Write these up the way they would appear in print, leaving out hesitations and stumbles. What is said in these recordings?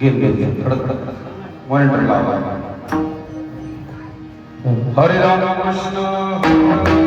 घेन मॉनिटर लावा हरे राम कृष्ण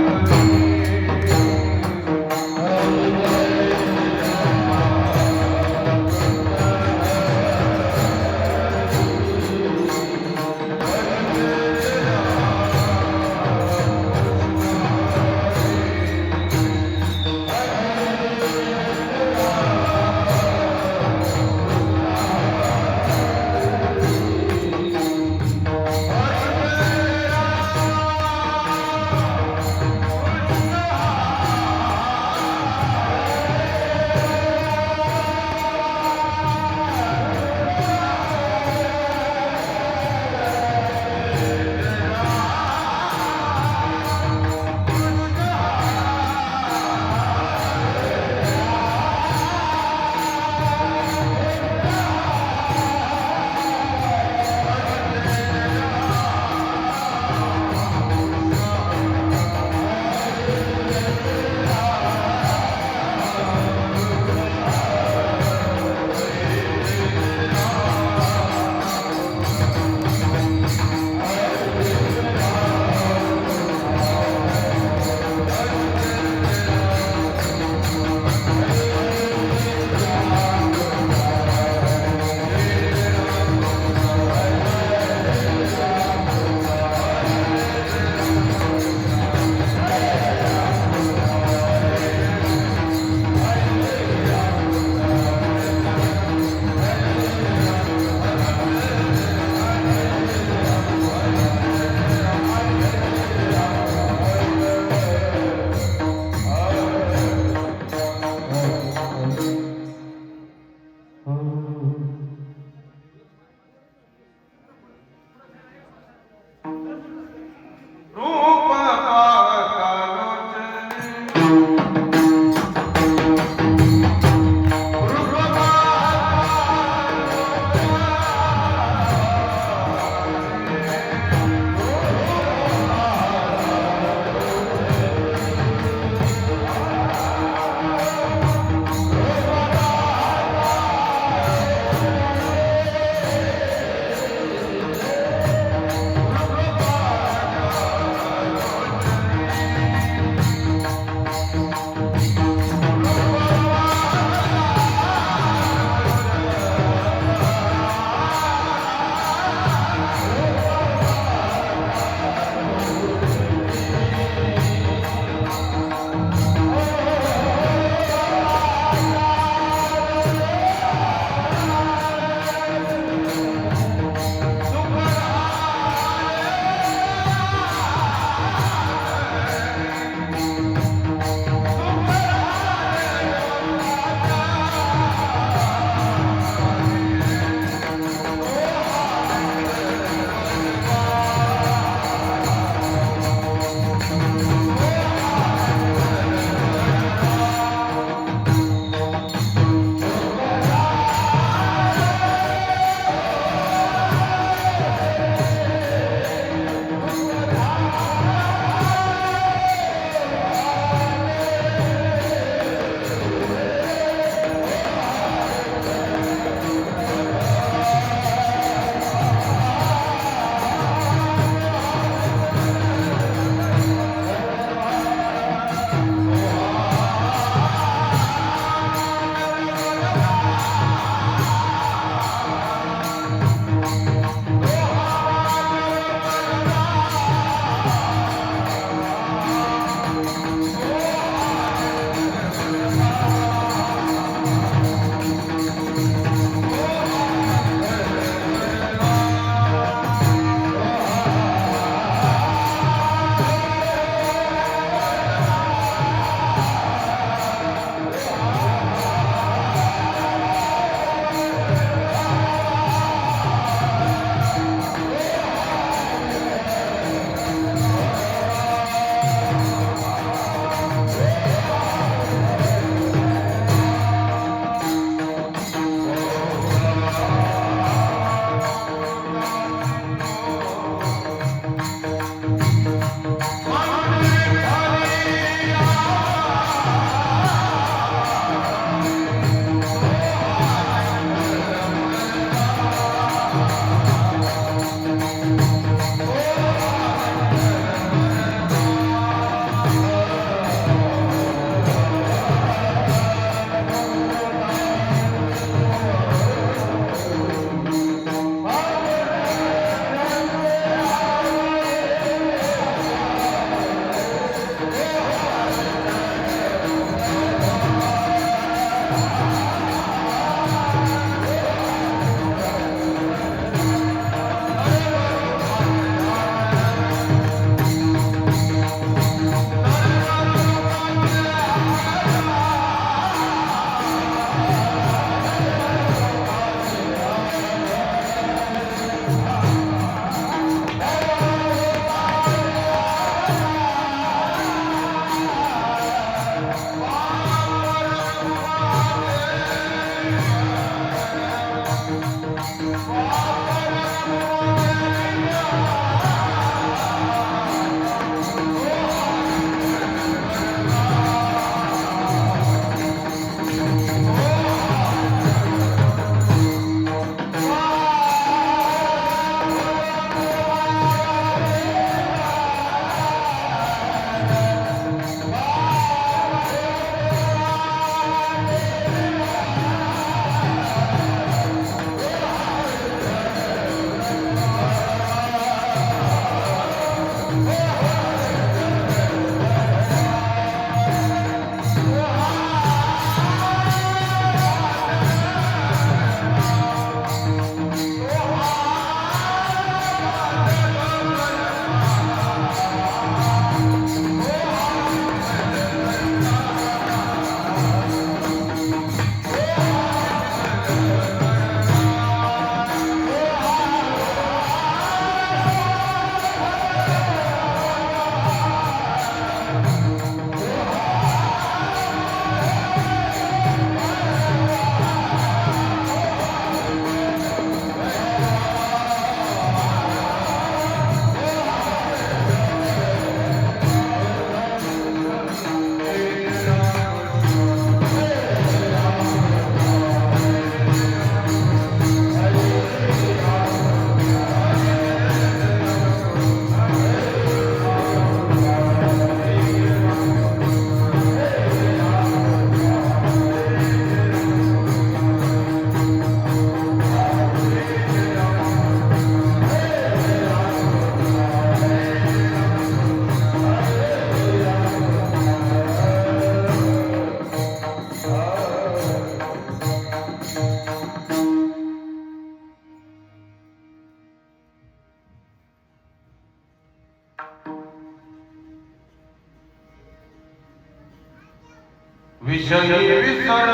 विषयी विसर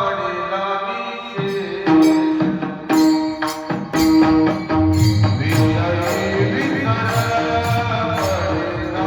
पडिला निशे विषयी विसर पडिला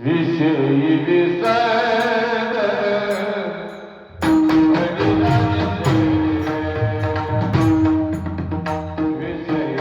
विषयी विसर हरिला विषयी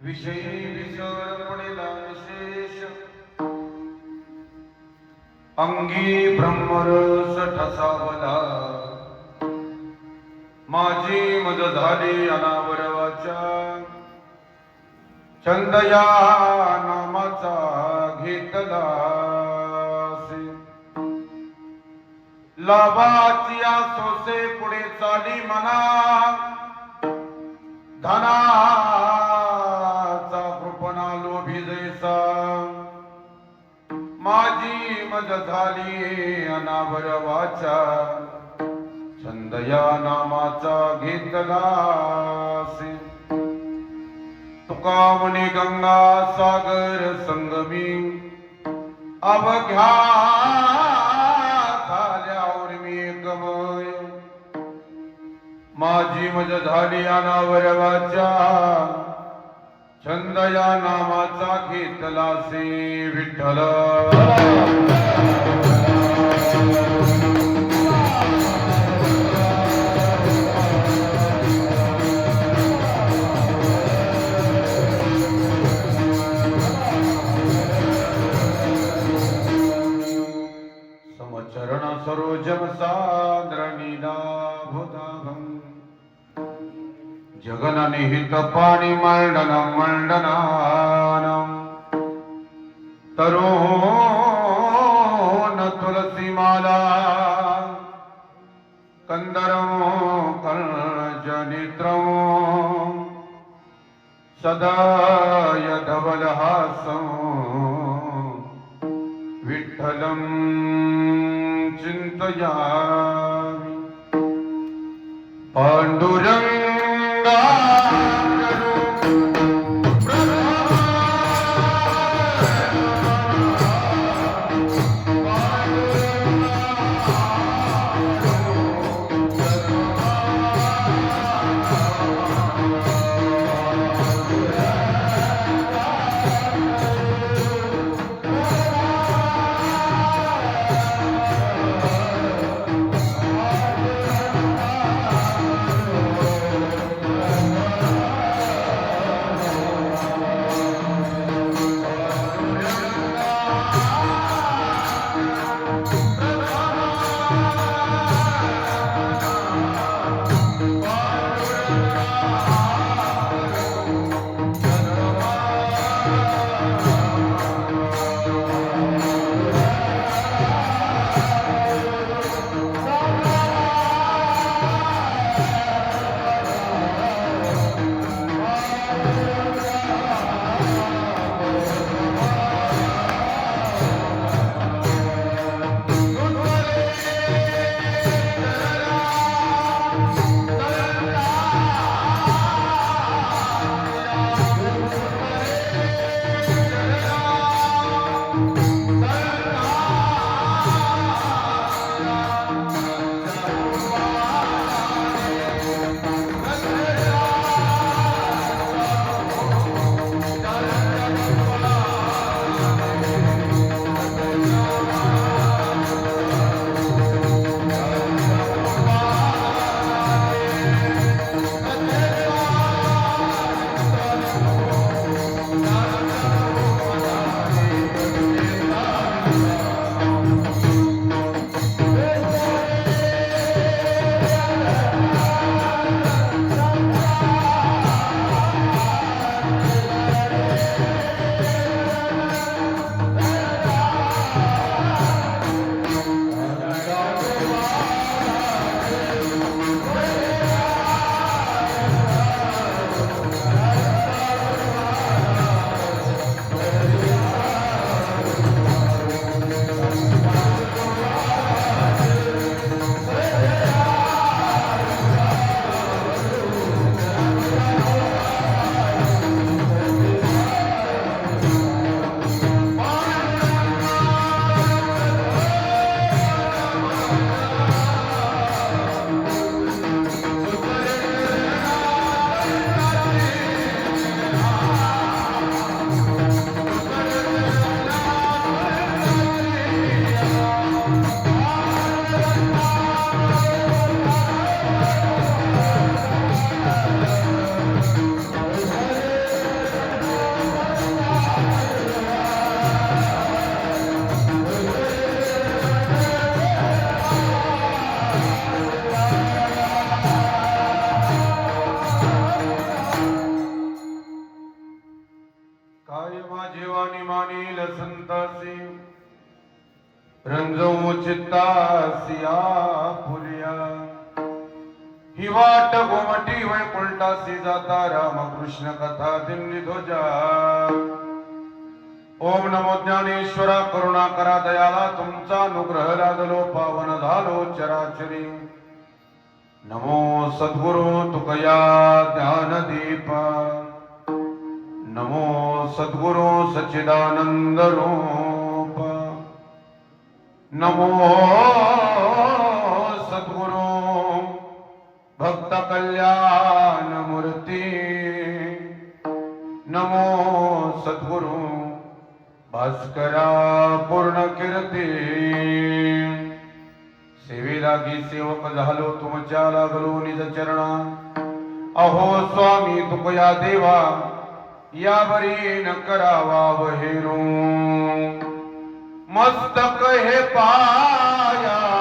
विषयी विसर पडेला विशेष अंगी ब्रह्मरस ठसावला माझी मज झाली अनावरवाचा छंद या नामाचा घेतला लाभाची सोसे पुढे चाली मना धनाचा कृपणा लोभी जैसा माझी मज झाली अनावरवाचा छंद या नामाचा घेतला तुका म्हणे गंगा सागर संगमी अवघ्या झाल्यावर मी गमय माझी मज झाली अनावरवाचा छंद या नामाचा घेतला से विठ्ठल समचरण सरोजम साद्र नीलाभुदाभं जगन निहित पाणी मंडनं मंडनानं तरुण तुलसी माला कंदरमो कर्जनित्रमो सदाय धवलहासं विठ्ठलं चिंतयामि पांडुरंगा संतासी रंजवू चित्तासिया पुरिया ही वाट गोमटी वैकुंठासी जाता रामकृष्ण कथा दिमली ध्वजा ओम नमो ज्ञानेश्वरा करुणा करा दयाला तुमचा अनुग्रह लादलो पावन झालो चराचरी नमो सद्गुरु तुकया ज्ञानदीप नमो सद्गुरु सच्चिदानंद रूप नमो सद्गुरु भक्त कल्याण मूर्ती नमो सद्गुरु भास्करा पूर्ण कीर्ती सेवेलागी सेवक झालो तुमच्या लागलो निज चरणा अहो स्वामी तुकया देवा यावरी न करावा वहेरू मस्तक हे पायावरी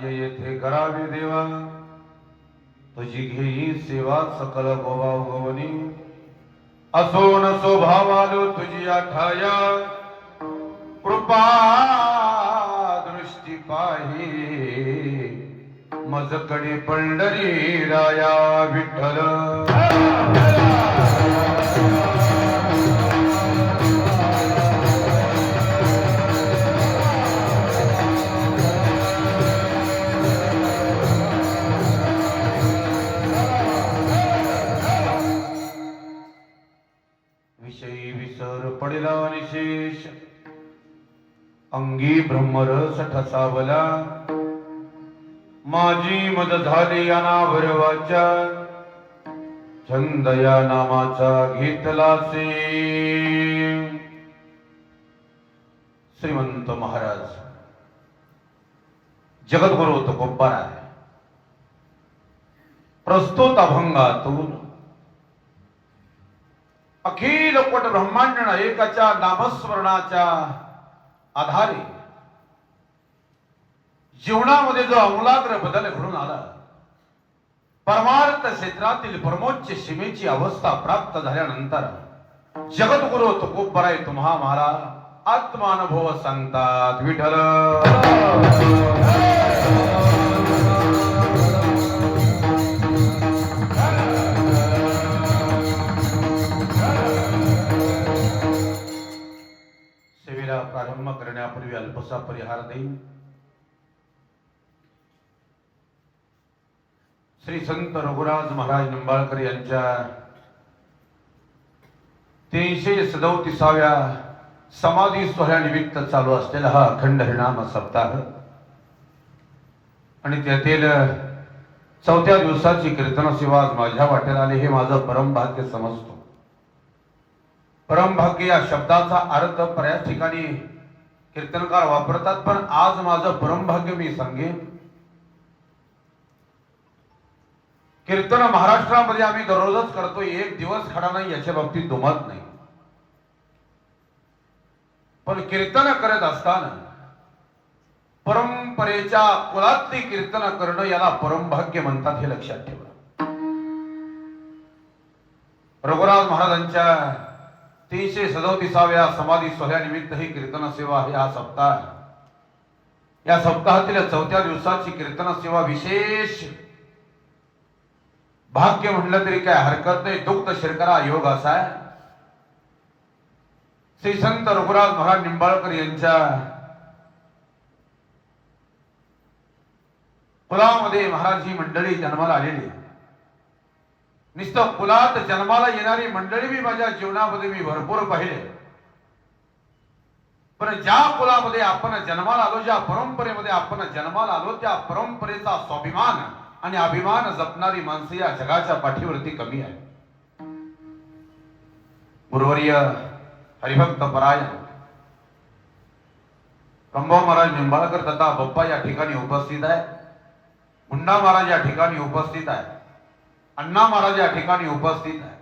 येथे करावी देवा तुझी घेई सेवा सकल गोवा गवनी असो नसो भावालो तुझी आठाया कृपा दृष्टी पाही मजकडे पंढरी राया विठ्ठल पडिला निशेष अंगी ब्रह्मरस ठसावला माझी मद झाली अनावर वाचा छंद या नामाचा घेतलासे श्रीमंत महाराज जगद्गुरु तुकोबाराय प्रस्तुत अभंगातून अखिल पट ब्रह्मांड एकाच्या नामस्मरणाच्या आधारे जीवनामध्ये जो आमूलाग्र बदल घडून आला परमार्थ क्षेत्रातील परमोच्च सीमेची अवस्था प्राप्त झाल्यानंतर जगद्गुरु तुकोबाराय तुम्हा महाराज आत्मानुभव सांगतात. विठ्ठल सेवेला प्रारंभ करण्यापूर्वी अल्पसा परिहार देईन. श्री संत रघुराज महाराज निंबाळकर यांच्या 337व्या समाधी सोहळ्यानिमित्त चालू असलेला हा अखंड हरिनाम सप्ताह आणि त्यातील 4थ्या दिवसाची कीर्तन सेवा आज माझ्या वाटेला आली. हे माझं परमभाग्य समजतो. परमभाग्य या शब्दाचा अर्थ बऱ्याच ठिकाणी कीर्तनकार वापरतात, पण आज माझं परमभाग्य मी सांगेन. कीर्तन महाराष्ट्रामध्ये आम्ही दररोजच करतो, एक दिवस खडा नाही याच्या बाबतीत दुमत नाही. पण कीर्तन करत असताना परंपरेच्या कुलातली कीर्तन करणं याला परमभाग्य म्हणतात, हे लक्षात ठेवा. रघुराज महाराजांच्या 337व्या समाधी सोहळ्यानिमित्त ही कीर्तन सेवा आहे. हा सप्ताह, या सप्ताहातील 4थ्या दिवसाची कीर्तन सेवा विशेष भाग्य म्हणलं तरी काय हरकत नाही. दुग्ध शिरकरा योग असा आहे. श्री संत रघुराज महाराज निंबाळकर यांच्या कुलामध्ये महाराज ही मंडळी जन्माला आलेली. नुसतं कुलात जन्माला येणारी मंडळी मी माझ्या जीवनामध्ये मी भरपूर पाहिले. पण ज्या कुलामध्ये आपण जन्माला आलो, ज्या परंपरेमध्ये आपण जन्माला आलो, त्या परंपरेचा स्वाभिमान आणि अभिमान जपणारी माणसं या जगाच्या पाठीवरती कमी आहे. गुरुवर्य हरिभक्त परायण कंभाव महाराज निंबाळकर तथा बप्पा या ठिकाणी उपस्थित आहे. मुंडा महाराज या ठिकाणी उपस्थित आहे. अण्णा महाराज या ठिकाणी उपस्थित आहे.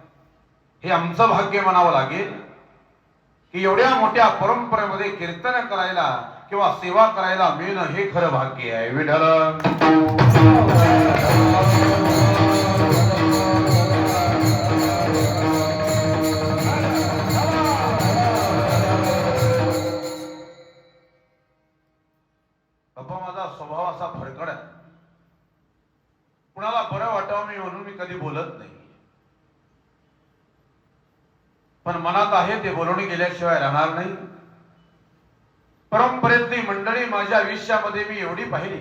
हे आमचं भाग्य म्हणावं लागेल की एवढ्या मोठ्या परंपरेमध्ये कीर्तन करायला किंवा सेवा करायला मिळणं हे खरं भाग्य आहे. विठ्ठल स्वभाव असा फडकड आहे. कुणाला बरं वाटावं मी म्हणून मी कधी बोलत नाही, पण मनात आहे ते बोलून गेल्याशिवाय राहणार नाही. परंपरेतली मंडळी माझ्या आयुष्यामध्ये मी एवढी पाहिली,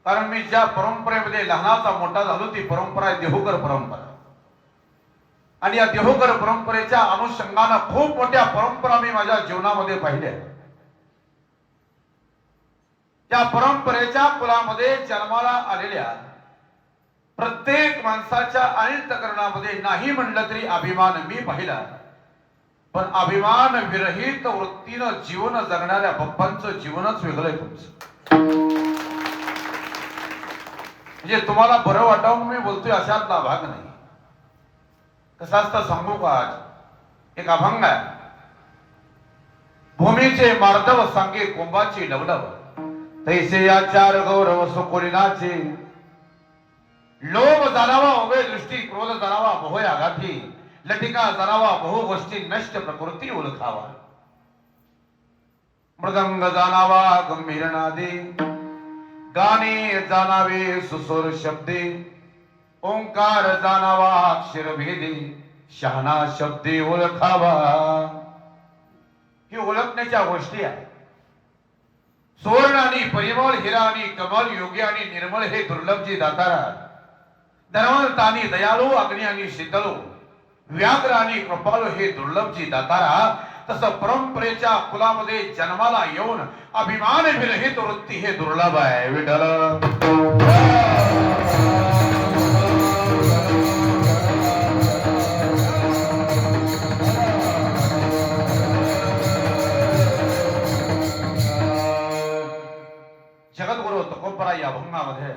कारण मी ज्या परंपरेमध्ये लहानाचा मोठा झालो ती परंपरा आहे देहूकर परंपरा. आणि या देहूकर परंपरेच्या अनुषंगानं खूप मोठ्या परंपरा मी माझ्या जीवनामध्ये पाहिल्या. त्या परंपरेच्या कुलामध्ये जन्माला आलेल्या प्रत्येक माणसाच्या अंतःकरणामध्ये नाही म्हणलं तरी अभिमान मी पाहिला. पण अभिमान विरहित वृत्तीनं जीवन जगणाऱ्या बाप्पांचं जीवनच वेगळं आहे तुमचं. म्हणजे तुम्हाला बरं वाटावं मी बोलतोय अशातला भाग नाही. कसं असतं सांगू का? आज एक अभंग आहे. भूमीचे मार्दव सांगे कोंबाची लवलव, तैसे आचार गौरव सुकोलिनाचे. लोभ जाणावा उभे दृष्टी, क्रोध जाणावा मोह आघाती, लटिका जाणावा बहु गोष्टी नष्ट प्रकृती ओळखावा. मृदंग जाणावा गंभीर नादे, गाणे जाणावे सुसोर शब्दे. ओंकार जाणावा अक्षर भेदे, शहाणा शब्दे ओळखावा. ही ओळखण्याच्या गोष्टी आहेत. सुवर्ण आणि परिमळ, हिरा आणि कमल, योग्य आणि निर्मळ हे दुर्लभजी दातारा. धनवंत आणि दयाळू, अग्नी आणि शीतळू, व्याघ्र आणि कृपाळू हे दुर्लभजी दातारा. तसं परंपरेच्या कुलामध्ये जन्माला येऊन अभिमान विरहित वृत्ती हे दुर्लभ आहे. विठ्ठल जगद्गुरु तुकोबरा या अभंगामध्ये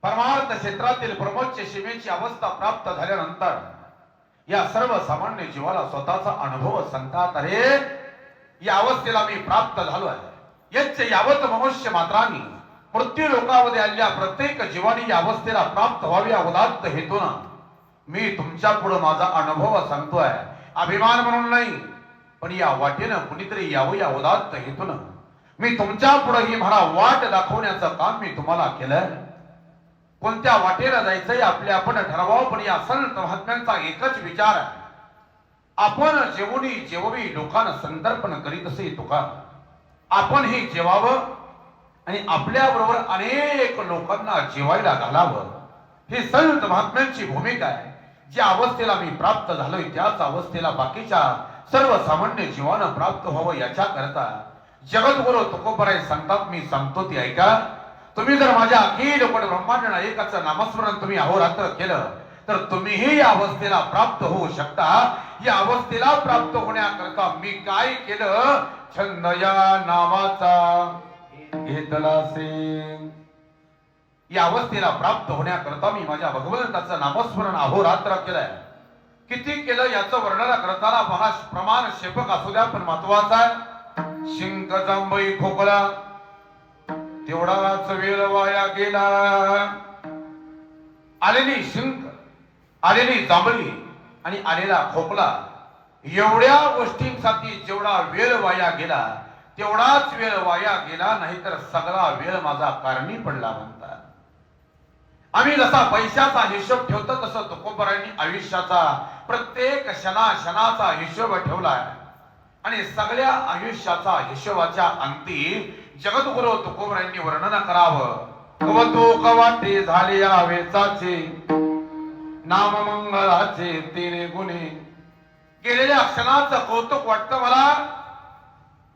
परमार्थ क्षेत्रातील प्रमोच्च सीमेची अवस्था प्राप्त झाल्यानंतर या सर्व सामान्य जीवाला स्वतःचा अनुभव सांगतात. अरे या अवस्थेला मी प्राप्त झालो आहे. यच्च यावत मनुष्य मात्रांनी मृत्यू लोकामध्ये आलेल्या प्रत्येक जीवानी या अवस्थेला प्राप्त व्हावी या उदात्त हेतून मी तुमच्या पुढे माझा अनुभव सांगतोय. अभिमान म्हणून नाही, पण या वाटेनं कुणीतरी यावं या उदात्त हेतून मी तुमच्या पुढे ही म्हणा वाट दाखवण्याचं काम मी तुम्हाला केलं. कोणत्या वाटेला जायचंय आपल्या आपण ठरवावं, पण या संत महात्म्यांचा एकच विचार आहे, आपण जेववी लोकांना संदर्पण करीत असे तुका आपण हे जेवावं आणि आपल्या बरोबर अनेक लोकांना जेवायला घालावं. ही संत महात्म्यांची भूमिका आहे. ज्या अवस्थेला मी प्राप्त झालोय त्याच अवस्थेला बाकीच्या सर्वसामान्य जीवानं प्राप्त व्हावं याच्या करता जगद्गुरु तुकोबराय सांगतात, मी सांगतो ती ऐका. तुम्ही जर माझ्या अखिल कोट ब्रह्मांड नायकाचं नामस्मरण तुम्ही अहोरात्र केलं तर तुम्हीही या अवस्थेला प्राप्त होऊ शकता. या अवस्थेला प्राप्त होण्याकरता मी काय केलं, छंद या नावाचा घेतला से. या अवस्थेला प्राप्त होण्याकरता मी माझ्या भगवंताचं नामस्मरण अहोरात्र केलंय. किती केलं याचं वर्णन करताना पहा, प्रमाण शेपक असू द्या पण महत्वाचा आहे. शिंक जांभई खोकला तेवढाच वेळ वाया गेला. आलेली शिंक, आलेली जांभळी आणि आलेला खोकला एवढ्या गोष्टींसाठी जेवढा वेळ वाया गेला तेवढाच वेळ वाया गेला, नाहीतर सगळा वेळ माझा कारणी पडला म्हणतात. आम्ही जसा पैशाचा हिशोब ठेवतो तसं तुकोबरायांनी आयुष्याचा प्रत्येक क्षणाचा हिशोब ठेवलाय आणि सगळ्या आयुष्याचा हिशोबाच्या अंती जगद्गुरु तुकोबरायांनी वर्णन करावं. कवतुक वाटे झाले या वेचाचे नाम मंगळाचे तिने गुणे. गेलेल्या क्षणाचं कौतुक वाटतं मला.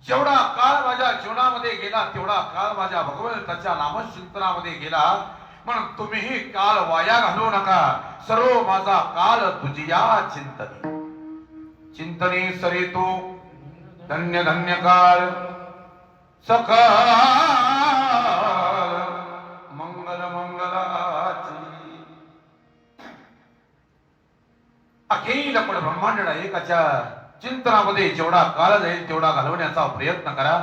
जेवढा काळ माझ्या जीवनामध्ये गेला तेवढा काळ माझ्या भगवंताच्या नामचिंतनामध्ये गेला. म्हणून तुम्हीही काळ वाया घालवू नका. सर्व माझा काल तुझिया चिंतनी. चिंतनी सरी तू धन्य धन्य काळ सकाळ मंगल मंगलाची. अखिल पण ब्रह्मांड एकाच्या चिंतनामध्ये जेवढा काळ जाईल तेवढा घालवण्याचा प्रयत्न करा.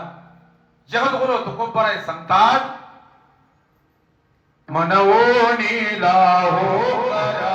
जगद्गुरु तुकोबराय सांगतात, मनवोनी लाहो करा.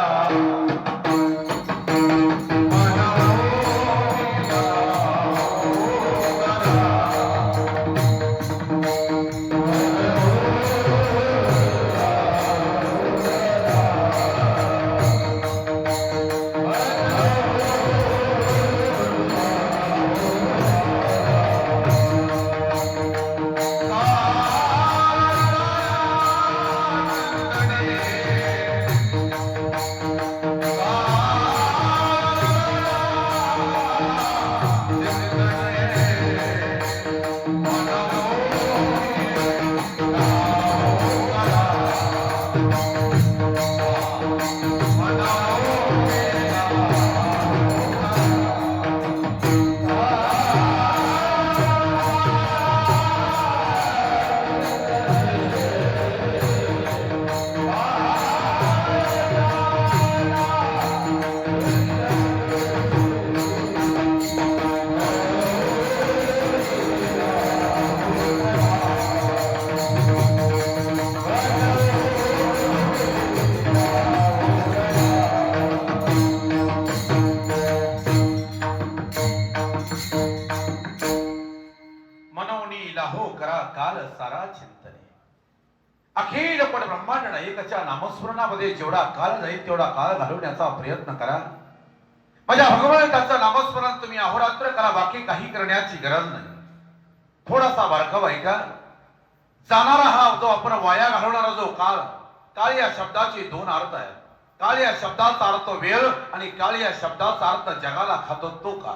अखिल पण ब्रह्मांड नायकाच्या नामस्मरणामध्ये जेवढा काळ जाईल तेवढा काळ घालवण्याचा प्रयत्न करा. माझ्या भगवंताचं नामस्मरण तुम्ही अहोरात्र करा. बाकी काही करण्याची गरज नाही. थोडासा बारकावा ऐका. जाणारा हा जो आपण वाया घालवणारा जो काळ, काळ या शब्दाचे दोन अर्थ आहेत. काळ या शब्दाचा अर्थ वेळ आणि काळ या शब्दाचा अर्थ जगाला खातो तो काळ.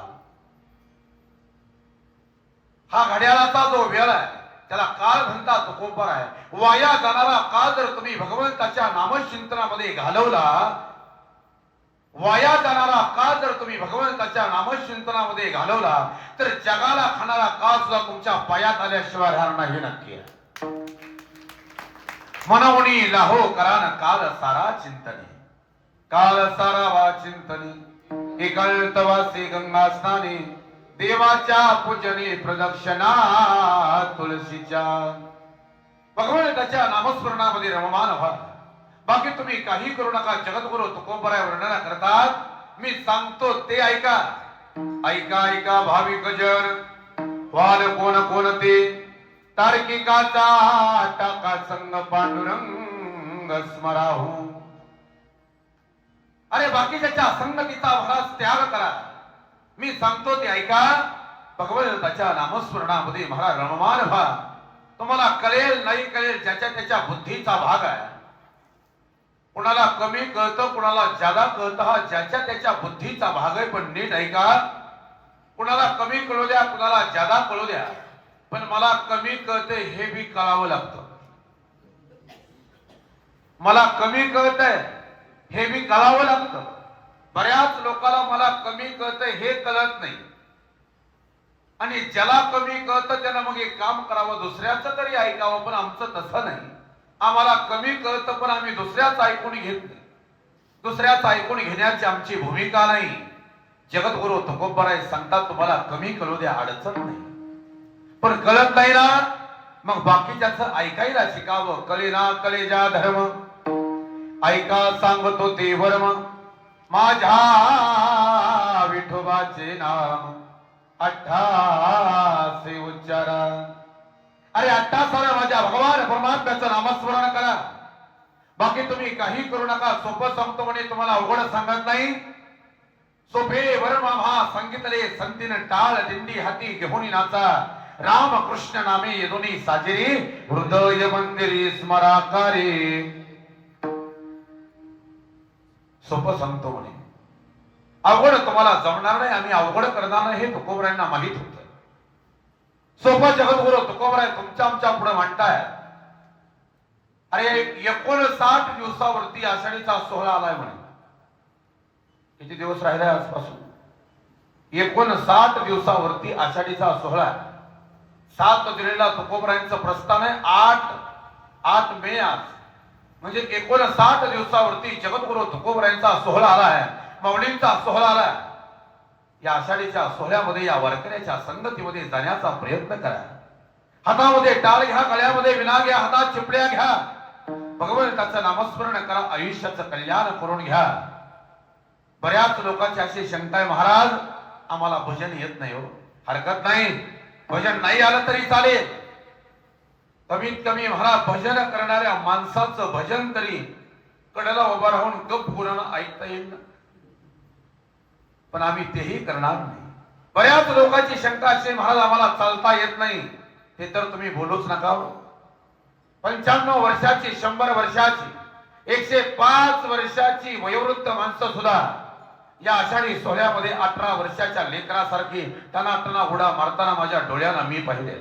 हा घड्याळाचा जो वेळ आहे त्याला काळ म्हणतात तुकोबराय. वाया जाणारा काळ जर तुम्ही भगवंताच्या नामचिंतनामध्ये घालवला, वाया जाणारा काळ जर तुम्ही भगवंताच्या नामचिंतनामध्ये घालवला तर जगाला खाणारा काळ सुद्धा तुमच्या पायात आल्याशिवाय राहणार नाही. नक्की मनवणी लाहो करान काल सारा चिंतनी. काल सारा वा चिंतनी एकल्तवासी गंगा स्नानी. देवाच्या पूजने प्रदक्षिणा तुळशीच्या. भगवंताच्या नामस्मरणामध्ये रममान व्हा. बाकी तुम्ही काही करू नका. जगद्गुरु तुकोबराय वर्णन करतात, मी सांगतो ते ऐका. ऐका ऐका भाविक जन, वाल कोण कोणते तार्किकाचा टाका संग पांडुरंग स्मराहू. अरे बाकीच्या संगतीचा भरास त्याग करा. मी सांगतो ते ऐका. भगवंताच्या नामस्मरणामध्ये महाराज रममान व्हा. तुम्हाला कळेल नाही कळेल ज्याच्या त्याच्या बुद्धीचा भाग आहे. कुणाला कमी कळतं कुणाला जादा कळतं हा ज्याच्या त्याच्या बुद्धीचा भाग आहे. पण नीट ऐका. कुणाला कमी कळू द्या कुणाला जादा कळू द्या, पण मला कमी कळते हे बी कळावं लागतं. मला कमी कळतंय हे बी कळावं लागतं. बऱ्याच लोकांना मला कमी कळतंय हे कळत नाही, आणि ज्याला कमी कळतं त्यानं मग एक काम करावं दुसऱ्याचं तरी ऐकावं. पण आमचं तसं नाही. आम्हाला कमी कळतं पण आम्ही दुसऱ्याचं ऐकून घेत नाही. दुसऱ्याचं ऐकून घेण्याची आमची भूमिका नाही. जगद्गुरु तुकोबराय सांगतात तुम्हाला कमी कळू द्या अडचण नाही, पण कळत नाही ना मग बाकीच्याचं ऐकायला शिकावं. कळे ना कळे जा धर्म ऐका सांगतो ते वर्म माझ्या विठोबाचे नाम 88 उच्चारा. अरे 88 माझ्या भगवान परमात्म्याचं नामस्मरण करा. बाकी तुम्ही काही करू नका. सोपं सांगतो म्हणे तुम्हाला अवघड सांगत नाही. सोपे वर्मा महा सांगितले संतीन टाळ दिंडी हाती घेऊन नाचा. राम कृष्ण नामे यदुनी साजेरी हृदय मंदिरी स्मराकारी. सोपं सांगतो म्हणे अवघड तुम्हाला जमणार नाही. आम्ही अवघड करणार नाही हे तुकोबरायांना माहित होतं. सोपं जगद्गुरु तुकोबराय तुमच्या आमच्या पुढे म्हणताय. अरे 59 दिवसावरती आषाढीचा सोहळा आलाय म्हणे. किती दिवस राहिलाय आजपासून? 59 दिवसावरती आषाढीचा सोहळा. 7 जुलैला तुकोबरायांचं प्रस्थान आहे. 8 मे आज म्हणजे 59 दिवसावरती जगद्गुरु तुकोबरायांचा सोहळा आला आहे. माऊलींचा सोहळा आला. या आषाढीच्या सोहळ्यामध्ये या वारकऱ्याच्या संगतीमध्ये जाण्याचा प्रयत्न करा. हातामध्ये टाळ घ्या, गळ्यामध्ये विना घ्या, हातात चिपड्या घ्या. भगवंताचं नामस्मरण करा. आयुष्याचं कल्याण करून घ्या. बऱ्याच लोकांची अशी शंका आहे महाराज आम्हाला भजन येत नाही. हो हरकत नाही, भजन नाही आलं तरी चालेल. कमीत कमी महाराज भजन करणाऱ्या माणसाचं भजन तरी कडेला उभा राहून गप गुरानं ऐकता येईल ना. पण आम्ही तेही करणार नाही. बऱ्याच लोकांची शंका अशी महाराज आम्हाला चालता येत नाही. ते तर तुम्ही बोलूच नका. 95 वर्षाची 100 वर्षाची 105 वर्षाची वयोवृद्ध माणसं सुद्धा या आषाढी सोहळ्यामध्ये 18 वर्षाच्या लेकरासारखी टनाटना उड्या मारताना माझ्या डोळ्यानं मी पाहिले.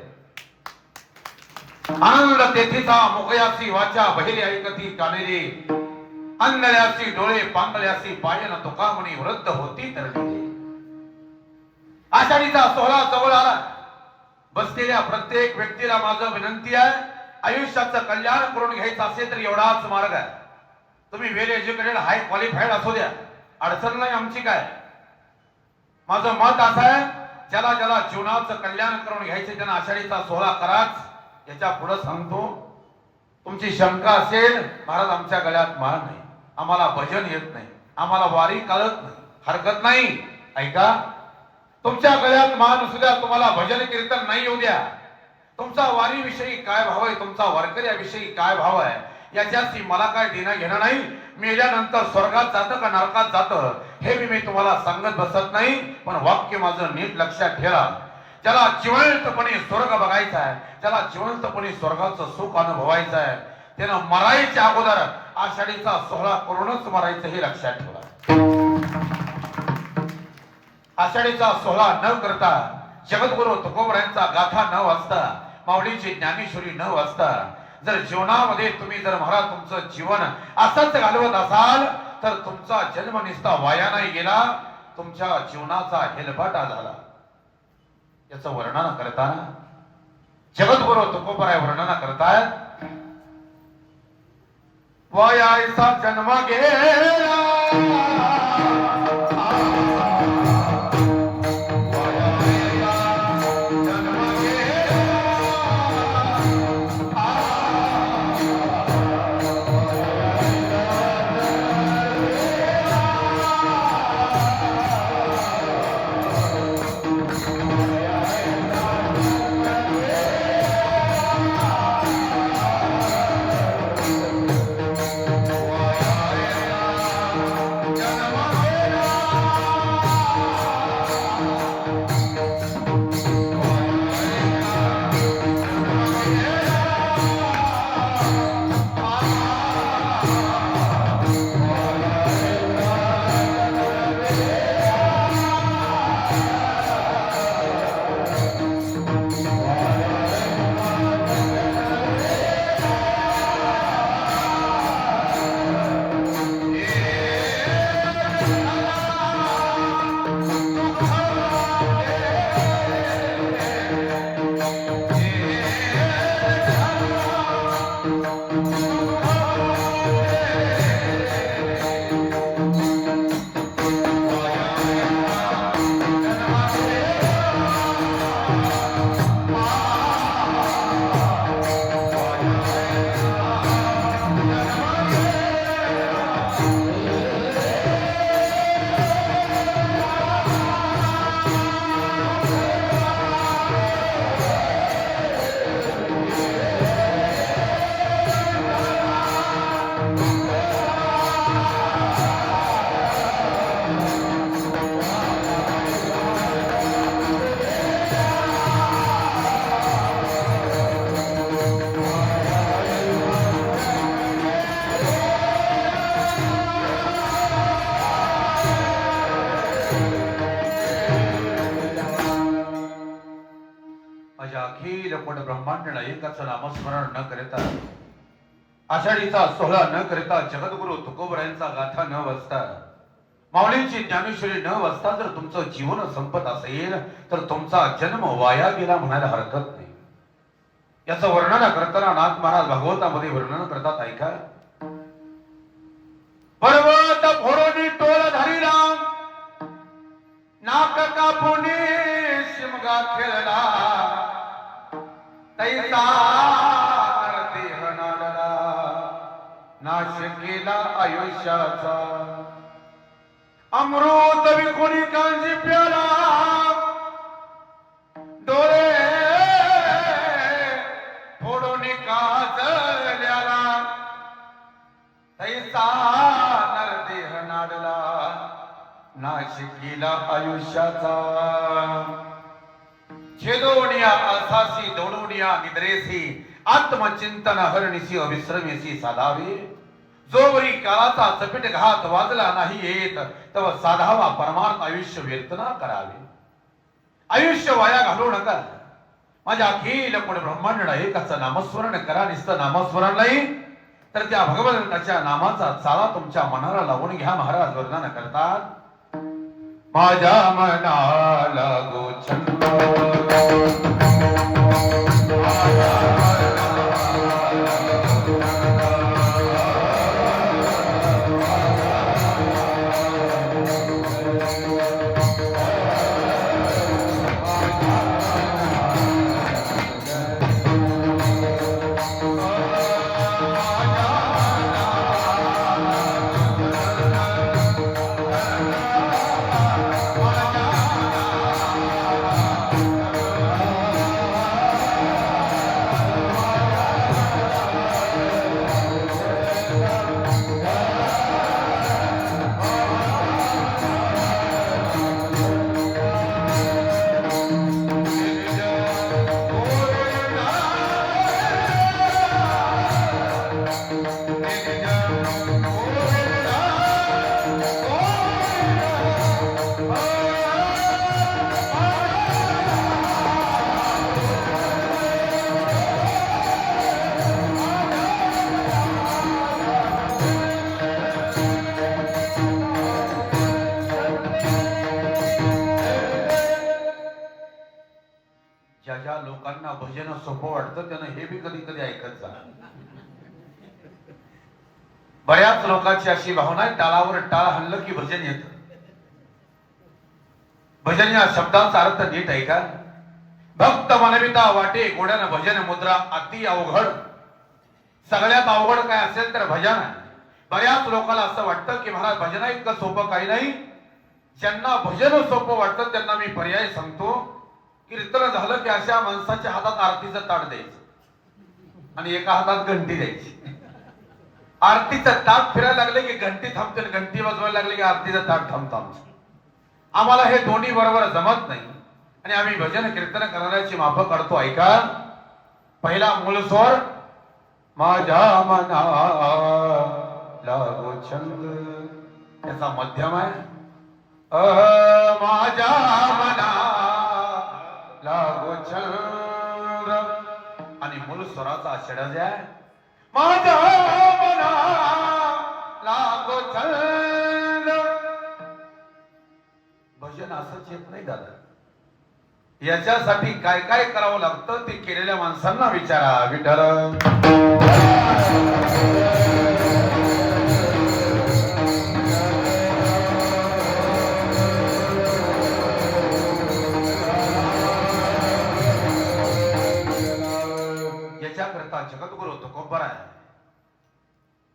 आनंद तेथीचा मुखयासी वाचा बहिरे ऐकती कानेरे. अंधळ्यासी डोळे पांगळ्यासी पायन तुका म्हणी वृद्ध होती तर आषाढीचा सोहळा जवळ आला. बसलेल्या प्रत्येक व्यक्तीला माझं विनंती आहे आयुष्याचं कल्याण करून घ्यायचं असेल तर एवढाच मार्ग आहे. तुम्ही वेल एज्युकेटेड हाय क्वालिफाईड असू द्या, अडचण नाही आमची काय. माझं मत असं आहे ज्याला ज्याला जीवनाचं कल्याण करून घ्यायचे त्यांना आषाढीचा सोहळा कराच. याच्या पुढे सांगतो तुमची शंका असेल महाराज आमच्या गळ्यात माळ नाही, आम्हाला भजन येत नाही, आम्हाला वारी कळत नाही. हरकत नाही. ऐका तुमच्या गळ्यात मान सुद्धा तुम्हाला भजन कीर्तन नाही येऊ द्या. तुमचा वारी विषयी काय भाव आहे, तुमचा वारकऱ्याविषयी काय भाव आहे याच्याशी मला काय देणं घेणं नाही. मेल्यानंतर स्वर्गात जातं का नरकात जातं हे मी तुम्हाला सांगत बसत नाही. पण वाक्य माझं नीट लक्षात ठेवा. ज्याला जिवंतपणे स्वर्ग बघायचा आहे, ज्याला जिवंतपणे स्वर्गाचं सुख अनुभवायचं आहे त्यानं मरायच्या अगोदर आषाढीचा सोहळा करूनच मरायचं हे लक्षात ठेवा. आषाढीचा सोहळा न करता जगद्गुरु तुकोबरायांचा गाथा न वाचता माऊलींची ज्ञानेश्वरी न वाचता जर जीवनामध्ये तुम्ही जर महाराज तुमचं जीवन असंच घालवत असाल तर तुमचा जन्म निस्ता वाया नाही गेला, तुमच्या जीवनाचा हेलपाटा झाला. याचं वर्णन करताना जगद्गुरु तुकोबराय वर्णन करतायत. वायाचा जन्म गेला माझ्या अखिल कोण ब्रह्मांड नायकाचं नामस्मरण न करता आषाढीचा सोहळा न करता जगद्गुरु तुकोबरायांचा गाथा न वाचता माऊलींची ज्ञानेश्वरी न वाचता जर तुमचं जीवन संपत असेल तर तुमचा जन्म वाया गेला म्हणायला हरकत नाही. याचं वर्णन करताना नाथ महाराज भागवतामध्ये वर्णन करतात ऐका. पर्वत फोडोनी टोळ धरिला नाक कापुनी शिमगा खेळला तैसा देह नाडला नाश केला आयुष्याचा अमृत विखुनी कांजी प्याला डोळे फोडून काजल्याला तैसा देह नाडला नाश केला आयुष्याचा छेदोनिया असासी दोडोनिया निद्रेसी आत्मचिंतन हरणीसी अविश्रमेसी साधावे जोवरी काळाचा चपेट घात वाजला नाही येत तव साधावा परमार्थ आयुष्य व्यर्थ ना करावे. आयुष्य वाया घालू नका. माझ्या अखिल कोण ब्रह्मांड एकाचं नामस्मरण करा. नुसतं नामस्मरण नाही तर त्या भगवंताच्या नामाचा चाला तुमच्या मनाला लावून घ्या. महाराज वर्णन करतात माझ्या मनाला गो छंद ज्या लोकांना भजन सोपं वाटतं त्यानं हे बी कधी कधी ऐकत जा. बऱ्याच लोकांची अशी भावना आहे टाळावर टाळ हल्लं की भजन येतं. भजन या शब्दाचा अर्थ नीट ऐका. भक्त मनविता वाटे गोड्यानं भजन मुद्रा अति अवघड. सगळ्यात अवघड काय असेल तर भजन आहे. बऱ्याच लोकांना असं वाटतं की महाराज भजन इतकं सोपं काही नाही. ज्यांना भजन सोपं वाटतं त्यांना मी पर्याय सांगतो. कीर्तन झालं की अशा माणसाच्या हातात आरतीचं ताट द्यायचं आणि एका हातात घंटी द्यायची. आरतीचं ताट फिरायला लागले की घंटी थांबते, घंटी वाजवायला लागले की आरतीचं ताट थांबतं. आम्हाला हे दोन्ही बरोबर जमत नाही आणि आम्ही भजन कीर्तन करण्याची माफक काढतो. ऐका. पहिला मूळ स्वर माझ्या मनाला गो छंद, याचा मध्यम आहे माझ्या मनाला गो छंद आणि मूळ स्वराचा षडज आहे माझ्या मनाला गो छंद. भजन असंच येत नाही दादा. याच्यासाठी काय काय करावं लागतं ते केलेल्या माणसांना विचारा. विठ्ठल करता जगद्गुरु तुकोबराय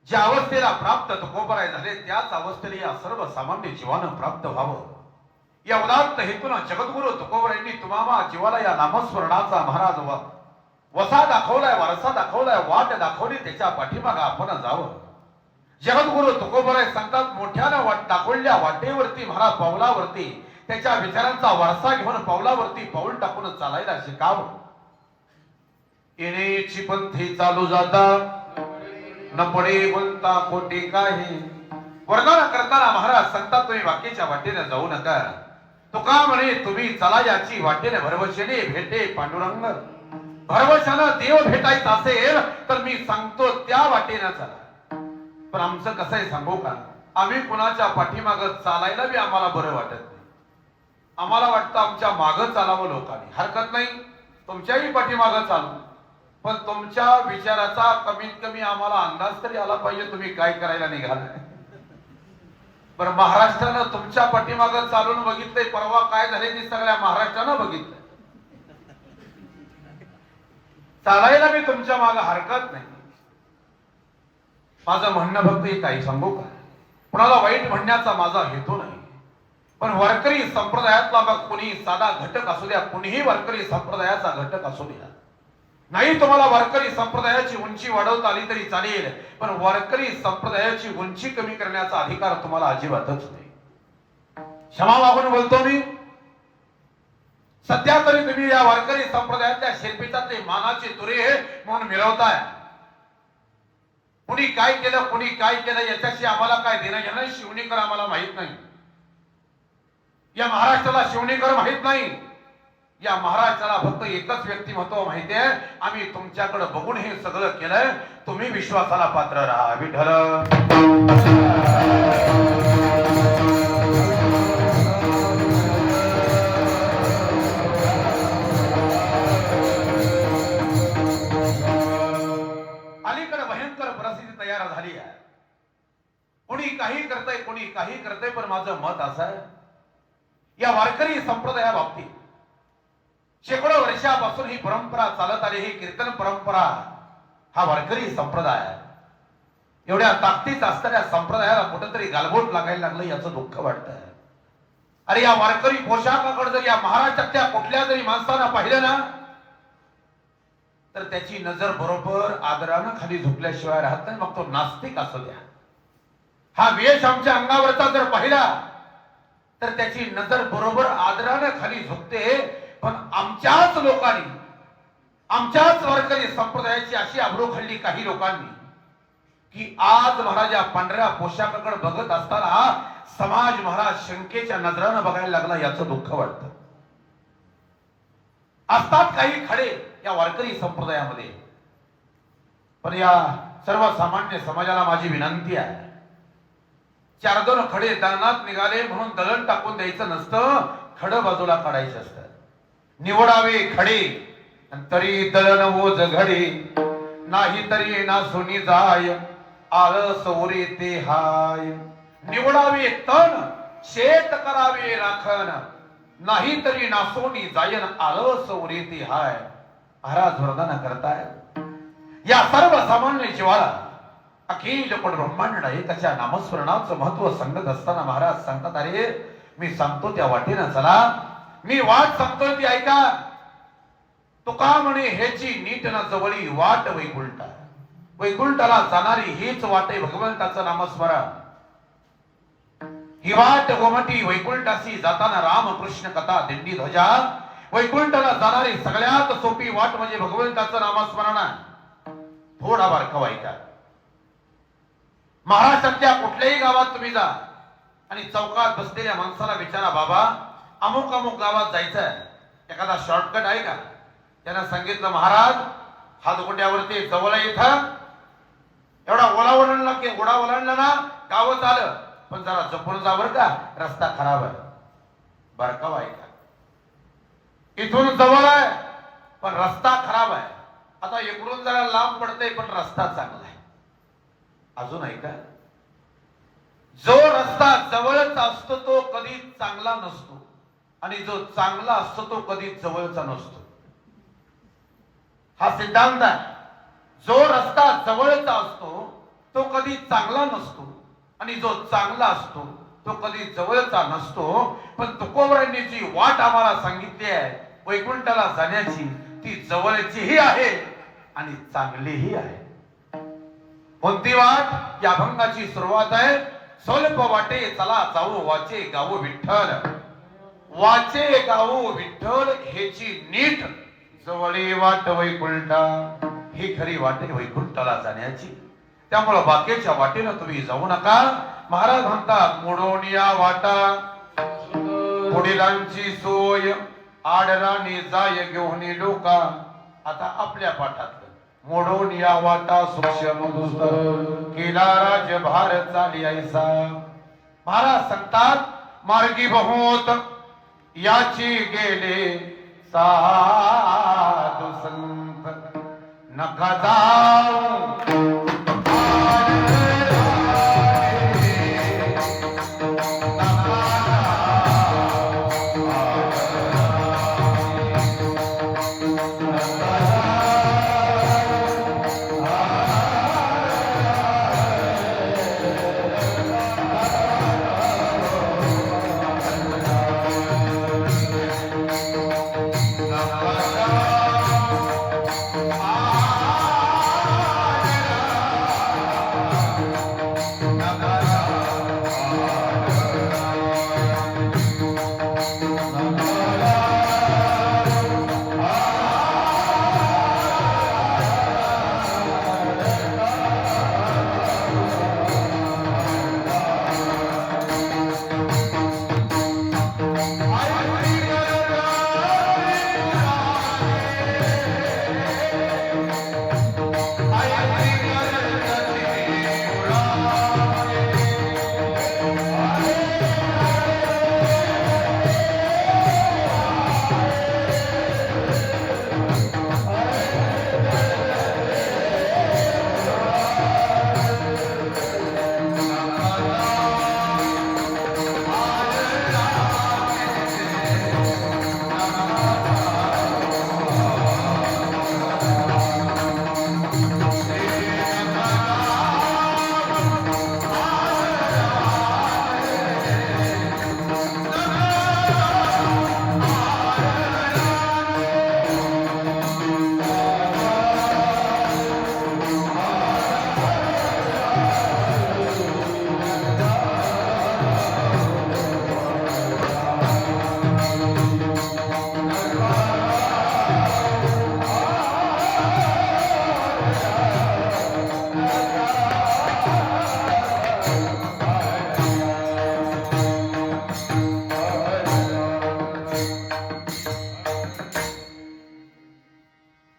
ज्या अवस्थेला प्राप्त तुकोबराय झाले त्याच अवस्थेला या सर्व सामान्य जीवानं प्राप्त व्हावं या उदात्त हेतून जगद्गुरु तुकोबरायांनी तुम्हाला जीवाला या नामस्मरणाचा महाराज वसा दाखवलाय, वारसा दाखवलाय, वाट दाखवली, त्याच्या पाठीमागे आपण जावं. जगद्गुरु तुकोबराय सांगतात मोठ्यानं वाट दाखवल्या वाटेवरती महाराज पावलावरती त्याच्या विचारांचा वारसा घेऊन पावलावरती पाऊल टाकून चालायला शिकावं. येण्याची पंथी चालू जाता न पडे बोलता खोटी काही वर्णन करताना महाराज सांगतात तुम्ही वाक्याच्या वाटेने जाऊ नका. तुका म्हणे तुम्ही चला याची वाटेने भरवशेने भेटे पांडुरंग. भरवशानं देव भेटायचा असेल तर मी सांगतो त्या वाटेने चला. पण आमचं कसं आहे सांगू का, आम्ही कुणाच्या पाठीमाग चालायला बी आम्हाला बरं वाटत नाही. आम्हाला वाटतं आमच्या मागं चालावं लोकांनी. हरकत नाही तुमच्याही पाठीमागं चालू, पण तुमच्या विचाराचा कमीत कमी आम्हाला अंदाज तरी आला पाहिजे तुम्ही काय करायला निघालाय. बरं महाराष्ट्रानं तुमच्या पाठीमागं चालून बघितलंय, परवा काय झाले ते सगळ्या महाराष्ट्रानं बघितलंय. चालायला मी तुमच्या मागे हरकत नाही. माझं म्हणणं फक्त एक काही सांगू का, कुणाला वाईट म्हणण्याचा माझा हेतू नाही, पण वारकरी संप्रदायातला मग कुणी साधा घटक असू द्या, कुणीही वारकरी संप्रदायाचा घटक असू द्या, नाही तुम्हाला वारकरी संप्रदायाची उंची वाढवता आली तरी चालेल, पण वारकरी संप्रदायाची उंची कमी करण्याचा अधिकार तुम्हाला अजिबातच नाही. क्षमा मागून बोलतो मी. सध्या तरी तुम्ही या वारकरी संप्रदायातल्या शिल्पीचातले मानाचे तुरे म्हणून मिळवताय. कुणी काय केलं कुणी काय केलं याच्याशी आम्हाला काय देणं घेणं. शिवणीकर आम्हाला माहित नाही, या महाराष्ट्राला शिवणीकर माहित नाही. या महाराष्ट्राला फक्त एकच व्यक्तिमत्व माहिती आहे. आम्ही तुमच्याकडे बघून हे सगळं केलंय. तुम्ही विश्वासाला पात्र राहा. विठ्ठल तयार झाली आहे. कोणी काही करतय कोणी काही करतय, पण माझं मत असं आहे या वारकरी संप्रदाया बाबतीत शेकडो वर्षापासून ही परंपरा चालत आली. ही कीर्तन परंपरा हा वारकरी संप्रदाय एवढ्या ताकदीच असणाऱ्या संप्रदायाला कुठेतरी गालबोट लागायला लागलं याचं दुःख वाटतंय. अरे या वारकरी पोशाखाकडे जर या महाराष्ट्रातल्या कुठल्या जरी माणसानं पाहिलं ना तर त्याची नजर बरोबर आदरानं खाली झुकल्याशिवाय राहत नाही. मग तो नास्तिक असू द्या. हा वेश आमच्या अंगावरचा जर पाहिला तर त्याची नजर बरोबर आदरानं खाली झुकते. पण आमच्याच लोकांनी आमच्याच वारकरी संप्रदायाची अशी आबरू खाल्ली काही लोकांनी की आज महाराज या पांढऱ्या पोशाखाकडे बघत असताना समाज महाराज शंकेच्या नजरानं बघायला लागला याचं दुःख वाटतं. असतात काही खडे या वारकरी संप्रदायामध्ये, पण या सर्वसामान्य समाजाला माझी विनंती आहे, 4-2 खडे दानात निघाले म्हणून दळण टाकून द्यायचं नसतं, खडं बाजूला काढायचं असतं. निवडावे खडे तरी दळण ओझ घडे, नाही तरी ना सोनी जाय आळस ओरे ते हाय. निवडावे तण शेत करावे राखण, नाही तरी नासोनी जायन आळस ओरे ते हाय. महाराज वर्णन करताय या सर्व सामान्य जीवाला अखिल पण ब्रह्मांड एकाच्या नामस्मरणाचं महत्व सांगत असताना महाराज सांगतात अरे मी सांगतो त्या वाटेनं चला. मी वाट सांगतोय ती ऐका. तुका म्हणे ह्याची नीट न जवळी वाट वैकुंठ. वैकुंठाला जाणारी हीच वाट आहे भगवंताचं नामस्मरण. ही वाट गोमटी वैकुंठाशी जाताना रामकृष्ण कथा दिंडी ध्वजा. वैकुंठाला जाणारी सगळ्यात सोपी वाट म्हणजे भगवंताचं नामस्मरण. थोडा बारकावा ऐका. महाराष्ट्रातल्या कुठल्याही गावात तुम्ही जा आणि चौकात बसलेल्या माणसाला विचारा बाबा अमुक अमुक गावात जायचंय, एखादा शॉर्टकट आहे का? त्यानं सांगितलं महाराज हातगोंड्यावरती जवळ इथं एवढा ओला ओलांडला की ओढा ओलांडला ना गावच आलं, पण जरा जपून जा बरं का रस्ता खराब आहे. बारकावा ऐका. इथून जवळ आहे पण रस्ता खराब आहे. आता इकडून जरा लांब पडतंय पण रस्ता चांगला आहे. अजून ऐका. जो रस्ता जवळचा असतो तो कधी चांगला नसतो आणि जो चांगला असतो तो कधी जवळचा नसतो. हा सिद्धांत आहे. जो रस्ता जवळचा असतो तो कधी चांगला नसतो आणि जो चांगला असतो तो कधी जवळचा नसतो. पण तुकोबरांनी जी वाट आम्हाला सांगितली आहे वैकुंठाला जाण्याची ती जवळचीही आहे आणि चांगलीही आहे. कोणती वाट? या अभंगाची सुरुवात आहे. स्वल्प वाटे चला जाऊ वाचे गाऊ विठ्ठल. वाचे गाऊ विठ्ठल हेची नीट जवळी वाट वैकुंठा ही खरी वाट वैकुंठाला जाण्याची. त्यामुळे बाकीच्या वाटेनं तुम्ही जाऊ नका. महाराज म्हणतात मोडून या वाटा वडिलांची सोय आडराणी जाय घेऊन लोका. आता आपल्या पाठात मोडून या वाटा सूक्ष्म दुस्तर केला राजभार चाली ऐसा. महाराज सांगतात मार्गी बहुत याची गेले साधू संत नका जाऊ.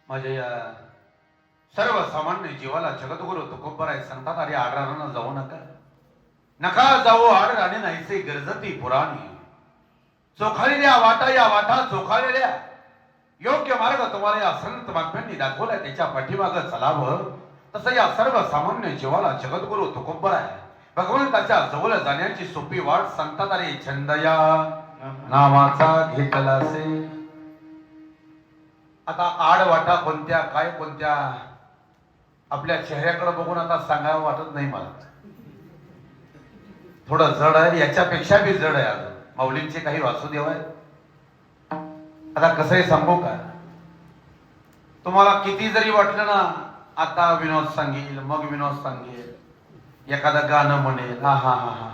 माझ्या या सर्वसामान्य जीवाला जगद्गुरु तुकोबराय सांगतात अरे आडरानं जाऊ नका. नका जाऊ आडराने नाहीसे गरजती पुराणी. चोखाळलेल्या वाटा या वाटा चोखाळलेल्या योग्य मार्ग तुम्हाला या संत महात्म्यांनी दाखवलाय त्याच्या पाठीमागं चलावं. तसं या सर्वसामान्य जीवाला जगद्गुरु तुकोबराय भगवंताच्या जवळ जाण्याची सोपी वाट सांगतात अरे छंदया नावाचा घेतलासे. आता आड वाटा कोणत्या काय कोणत्या आपल्या चेहऱ्याकडे बघून आता सांगावं वाटत नाही मला. थोडं जड आहे याच्यापेक्षा बी जड आहे. अजून माऊलींचे काही वासुदेव आहेत. आता कसंही सांगू का तुम्हाला किती जरी वाटलं ना आता विनोद सांगेल मग विनोद सांगेल एखादं गाणं म्हणेल हा हा हा हा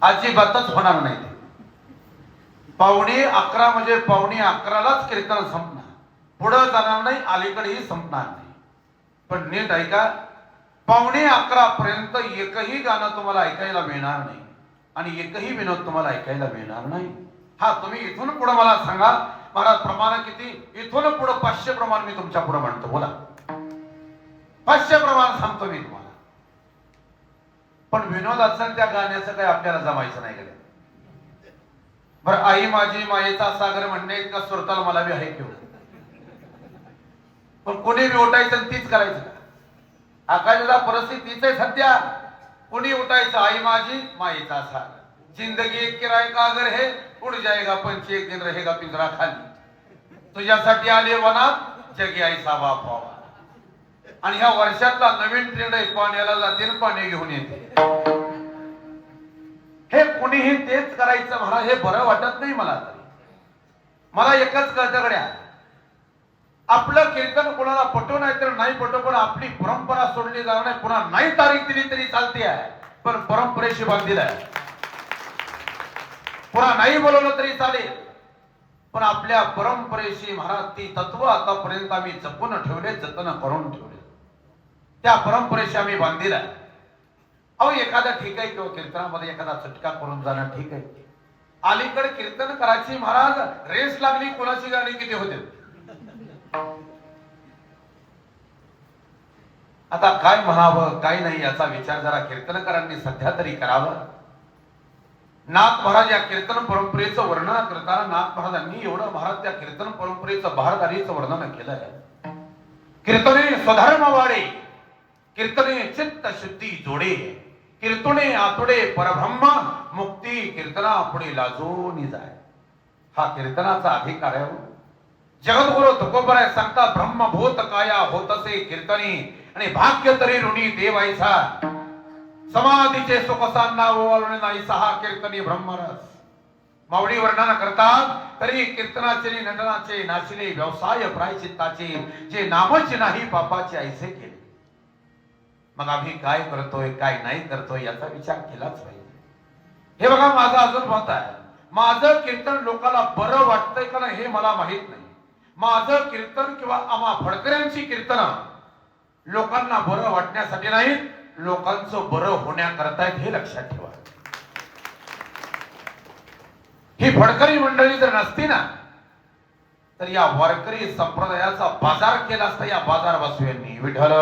अजिबातच होणार नाही. ते 11:15 म्हणजे 11:15लाच कीर्तन संपणार. पुढे जाणार नाही अलीकडेही संपणार नाही. पण नीट ऐका 11:15 पर्यंत एकही गाणं तुम्हाला ऐकायला मिळणार नाही आणि एकही विनोद तुम्हाला ऐकायला मिळणार नाही. हा तुम्ही इथून पुढे मला सांगा महाराज प्रमाण किती. इथून पुढे 500 प्रमाण मी तुमच्या पुढे म्हणतो. बोला 500 प्रमाण सांगतो मी तुम्हाला. पण विनोदाचं त्या गाण्याचं काही आपल्याला जमायचं नाही गेलं. बरं आई माझी मायेचा सागर म्हणणे का सुरताल मला बी आहे घेऊ. पण कोणी बी उठायचं तीच करायचं का. आकाशाला परिस्थिती तीच आहे सध्या. कोणी उठायचं आई माझी मायेचा सागर. जिंदगी एक किराए का अगर है उड़ जाएगा पंछी एक दिन रहेगा पिंजरा खाली. तुझ्यासाठी आले वनात जगी ऐसा बाप व्हावा. आणि ह्या वर्षातला नवीन ट्रेंड आहे, पाण्याला जाते आणि पाणी घेऊन येते. हे कुणीही तेच करायचं म्हणा, हे बरं वाटत नाही मला तरी. मला एकच कळतं गड्या, आपलं कीर्तन कोणाला पटो नाही तर नाही पटो, पण आपली परंपरा सोडली जाणार नाही. पुन्हा नाही तारीख दिली तरी चालते आहे, पण परंपरेशी बांधील आहे. पुन्हा नाही बोलवलं तरी चालेल, पण आपल्या परंपरेशी महाराज ती तत्व आतापर्यंत आम्ही जपून ठेवले, जतन करून ठेवले. त्या परंपरेशी आम्ही बांधील आहे. अहो एखादा ठीक आहे किंवा कीर्तनामध्ये एखादा चटका करून जाणं ठीक आहे. अलीकडे कीर्तन करायची महाराज रेस लागली, कोणाची गाणी किती होते. आता काय म्हणावं काय नाही याचा विचार जरा कीर्तनकारांनी सध्या तरी करावा. नाथ महाराज या कीर्तन परंपरेचं वर्णन करताना नाथ महाराजांनी एवढं महाराज त्या कीर्तन परंपरेचं बहारदारीचं वर्णन केलंय. कीर्तने स्वधर्म वाढे, कीर्तने चित्त शुद्धी जोडे, कीर्तने आतुडे परब्रह्म मुक्ती, कीर्तना पुढे लाजून जाय. हा कीर्तनाचा अधिकार आहे. जगद्गुरु तुकोबराय सांगता ब्रह्मभूत काया होतसे कीर्तनी, आणि भाग्य तरी ऋणी देवायचा, समाधीचे सुख सांना ओवाळणे नाही सहा कीर्तनी ब्रह्मरस. मावळी वर्णन करतात तरी कीर्तनाचे नटनाचे नाशिले व्यवसाय प्रायचित्ताचे, जे नामच नाही पापाचे ऐसे केले. मग आम्ही काय करतोय काय नाही करतोय याचा विचार केलाच पाहिजे. हे बघा माझं अजून मत आहे, माझं कीर्तन लोकांना बरं वाटतंय का नाही हे मला माहित नाही. माझं कीर्तन किंवा आम्हा फडकऱ्यांची कीर्तन लोकांना बरं वाटण्यासाठी नाही, लोकांचं बरं होण्याकरता हे लक्षात ठेवा. ही फडकरी मंडळी जर नसती ना तर या वारकरी संप्रदायाचा बाजार केला असता या बाजार बसवेंनी. विठ्ठल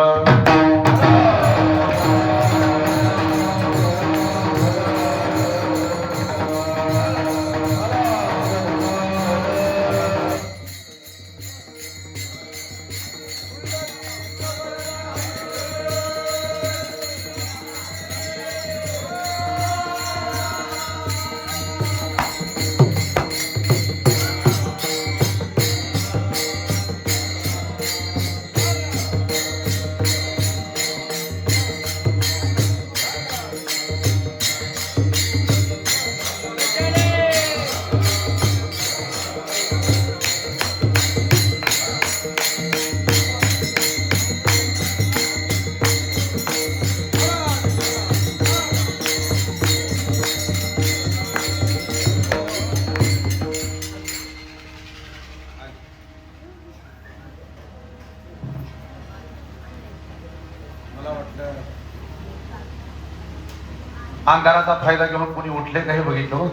अंधाराचा फायदा घेऊन कोणी उठले काही बघितलं.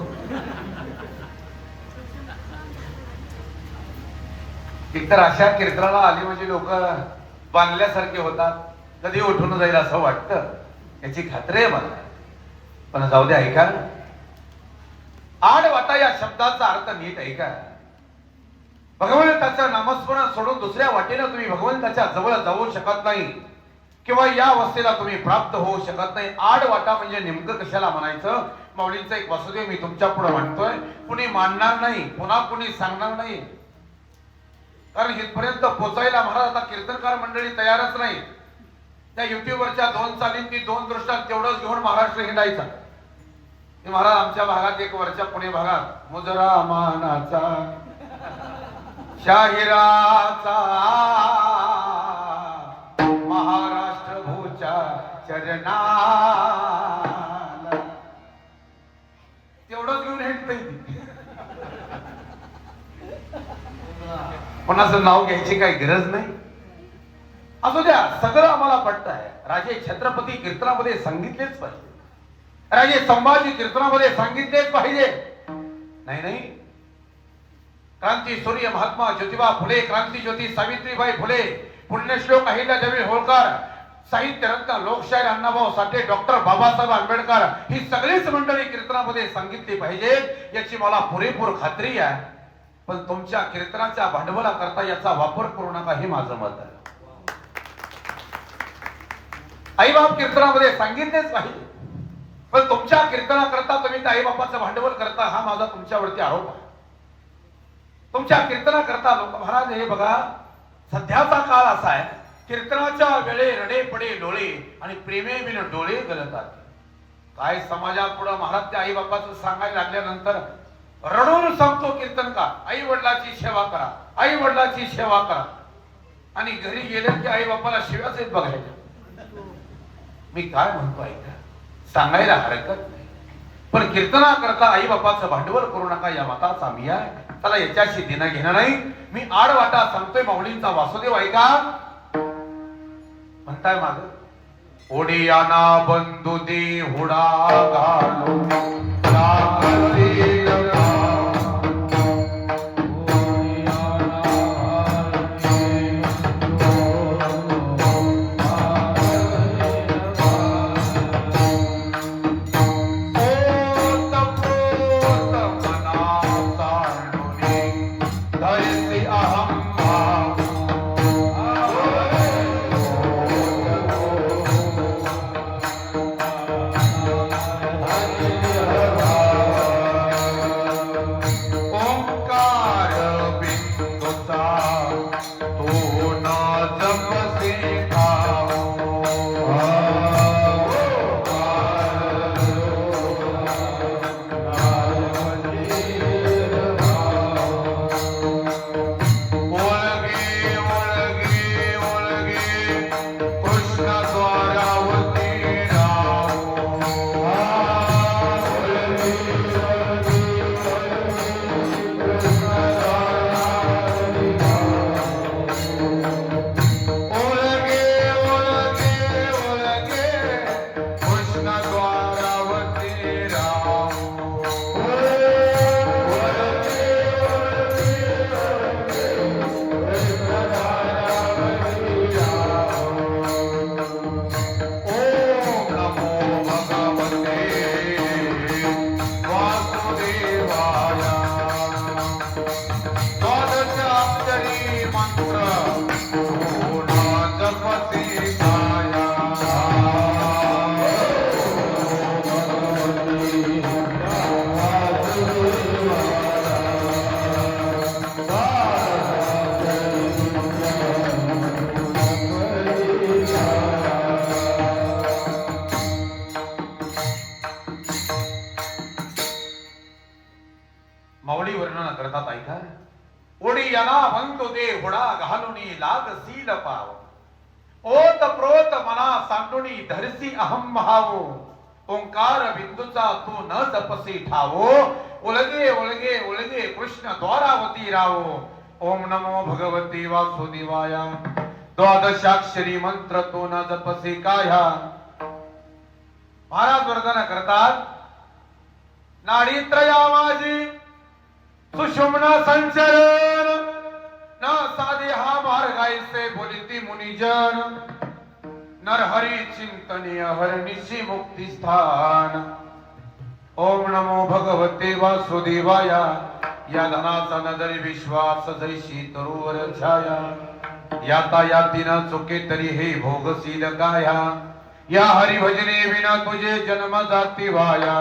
एकतर अशा कीर्तनाला आली म्हणजे लोक बांधल्यासारखे होतात, कधी उठून जाईल असं वाटतं, याची खात्री आहे मला. पण जाऊ दे, ऐका. आडवाटा या शब्दाचा अर्थ नीट ऐका. भगवंताचं नामस्मरण सोडून दुसऱ्या वाटेला तुम्ही भगवंताच्या जवळ जाऊ शकत नाही, किंवा या अवस्थेला तुम्ही प्राप्त होऊ शकत नाही. आडवाटा म्हणजे नेमकं कशाला म्हणायचं? माऊलींचा एक वसुदेव मी तुमच्या पुढे म्हणतोय, कुणी मानणार नाही, पुन्हा कुणी सांगणार नाही. कारण इथपर्यंत पोचायला महाराज आता कीर्तनकार मंडळी तयारच नाही. त्या युट्यूबवरच्या 2 चालींनी 2 दृष्टांत तेवढंच घेऊन महाराष्ट्र हिंडायचा. महाराज आमच्या भागात एक वरच्या पुणे भागात मुजरा मानाचा शाहिराचा महाराष्ट्र भूच्या चरणाला तेवढंच घेऊन हिंडतय. कोणाचं नाव घ्यायची काही गरज नाही. असू द्या, सगळं आम्हाला पटत आहे. राजे छत्रपती कीर्तनामध्ये सांगितलेच पाहिजे, राजे संभाजी कीर्तनामध्ये सांगितलेच पाहिजे. नाही नाही, क्रांती सूर्य महात्मा ज्योतिबा फुले, क्रांती ज्योती सावित्रीबाई फुले, पुण्यश्लोक अहिल्यादेवी होळकर, साहित्य रत्न लोकशाहीर अण्णाभाऊ साठे, डॉक्टर बाबासाहेब आंबेडकर, ही सगळीच मंडळी कीर्तनामध्ये सांगितली पाहिजे याची मला पुरेपूर खात्री आहे. पण तुमच्या कीर्तनाच्या भांडवला करता याचा वापर करू नका, हे माझं मत आहे. आईबाप कीर्तनामध्ये सांगितलेच पाहिजे, पण तुमच्या कीर्तनाकरता तुम्ही त्या आईबापाचं भांडवल करता, हा माझा तुमच्यावरती आरोप आहे. तुमच्या कीर्तनाकरता लोक महाराज हे बघा, सध्याचा काळ असा आहे कीर्तनाच्या वेळे रडे पडे डोळे आणि प्रेमे बिन डोळे गलतात. काय समाजापुढं महाराज त्या आई बापाचं सांगायला लागल्यानंतर रडून सांगतो कीर्तनकार, आई वडिलाची सेवा करा, आई वडिलाची सेवा करा. आणि घरी गेले की आई बापाला शिव्याच येत बघायच्या. मी काय म्हणतो ऐका, सांगायला हरकत नाही, पण कीर्तना करता आई बापाचं भांडवल करू नका या मताचा मी आहे. त्याला याच्याशी देणं घेणं नाही. मी आडवाटा सांगतोय माऊलींचा वासुदेव ऐका. म्हणताय माग ओडियाना बंधू दे हुडा घालो माऊली वर्णन करतात ऐका. ओडियाना बंधू दे हुडा घालुनी लाग सील पाव, ओत प्रोत मना सांडुनी धरसी अहम भावो, ओंकार बिंदूचा तू न जपसी ठावो, उलगे उलगे उलगे कृष्ण द्वारावती रावो. ओम नमो भगवती वासुदेवाया, द्वादशाक्षरी मंत्र तू न जपसी काया. महाराज वर्णन करतात. नाडीत्रया माझी सुषुम्ना संचरण, न साधे हा मार्गायसे बोलिती मुनिजन, नरहरी चिंतनीय हरनिशी मुक्ती स्थान. ओम नमो भगवते वासुदेवाया, या धनाचा नदरी विश्वास जैशी तरुवर छाया, याता यातीना चुके तरी हे भोगशील काया, या हरिभजने विना तुझे जन्म जाती वाया,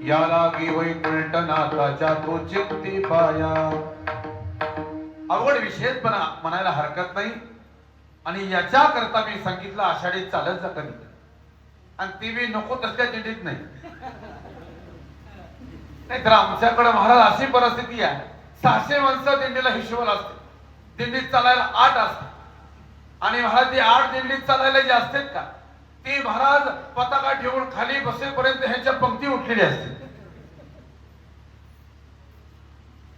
या लागी वैकुंठनाथाच्या तो चित्ती पाया. अवघड विशेष म्हणायला हरकत नाही. आणि याच्या करता मी सांगितलं आषाढीत चालत जा कधी, आणि ती बी नको तसल्या दिंडीत नाही. नाहीतर आमच्याकडे महाराज अशी परिस्थिती आहे, 600 माणसं दिंडीला हिशोबाला असते, दिंडीत चालायला 8 असते. आणि महाराज ती 8 दिंडीत चालायला जे असतात का, ती महाराज पताका ठेवून खाली बसेपर्यंत ह्यांच्या पंक्ती उठलेली असते.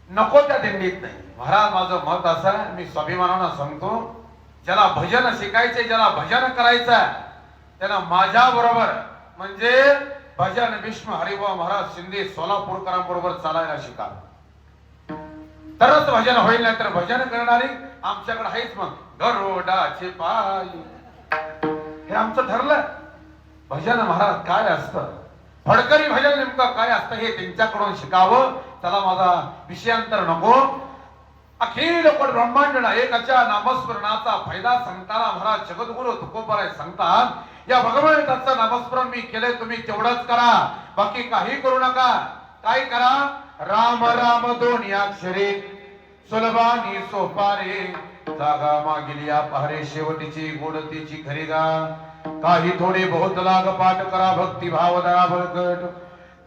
नको त्या दिंडीत नाही. महाराज माझं मत असं आहे, मी स्वाभिमानानं सांगतो, ज्याला भजन शिकायचे, ज्याला भजन करायचं त्यांना माझ्या बरोबर म्हणजे भजन भीष्म हरिभाऊ महाराज शिंदे सोलापूरकरांबरोबर चालायला शिका, तरच भजन होईल. नाही तर भजन करणारी आमच्याकडे आहेच. मग गरुडाचे पाय हे आमचं ठरलं. भजन महाराज काय असतं, फडकरी भजन नेमकं काय असतं हे त्यांच्याकडून शिकावं. त्याला माझा विषयांतर नको. अखिल पण ब्रह्मांडना एकाच्या नामस्मरणाचा फायदा सांगताना महाराज जगद्गुरु तुकोबाराय सांगतात, या भगवंताचं नामस्मरण मी केलंय, तुम्ही तेवढंच करा, बाकी काही करू नका. काय करा, राम राम 2 अक्षरे सुलभानी सोपारे जागा मागिली या पहारे शेवटीची गोडतीची खरी गा काही थोडे बहुत लाग पाठ करा भक्ती भाव दरा बळकट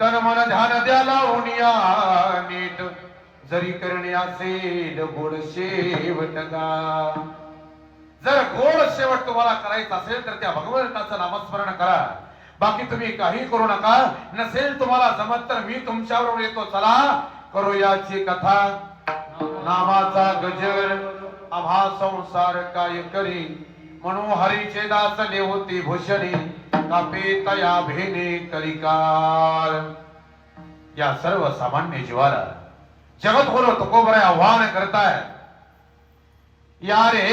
तन मन ध्यान द्या लावूनिया नीट जरी करणे असेल गोड शेवट गा जर गोड शेवट तुम्हाला करायचा असेल तर त्या भगवंताचं नामस्मरण करा बाकी तुम्ही काही करू नका नसेल तुम्हाला जमत तर मी तुमच्याबरोबर येतो चला करूयाची कथा नामाचा गजर आभा संसार काय करी म्हणून हरीचे दास होती भूषणी कापे तया भेने कलिकाल या सर्व सामान्य जीवाला जगद्गुरु तुकोबराय आव्हान करताय या रे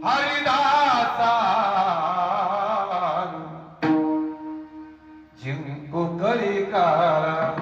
हरिदासा जिंकू कलिकाल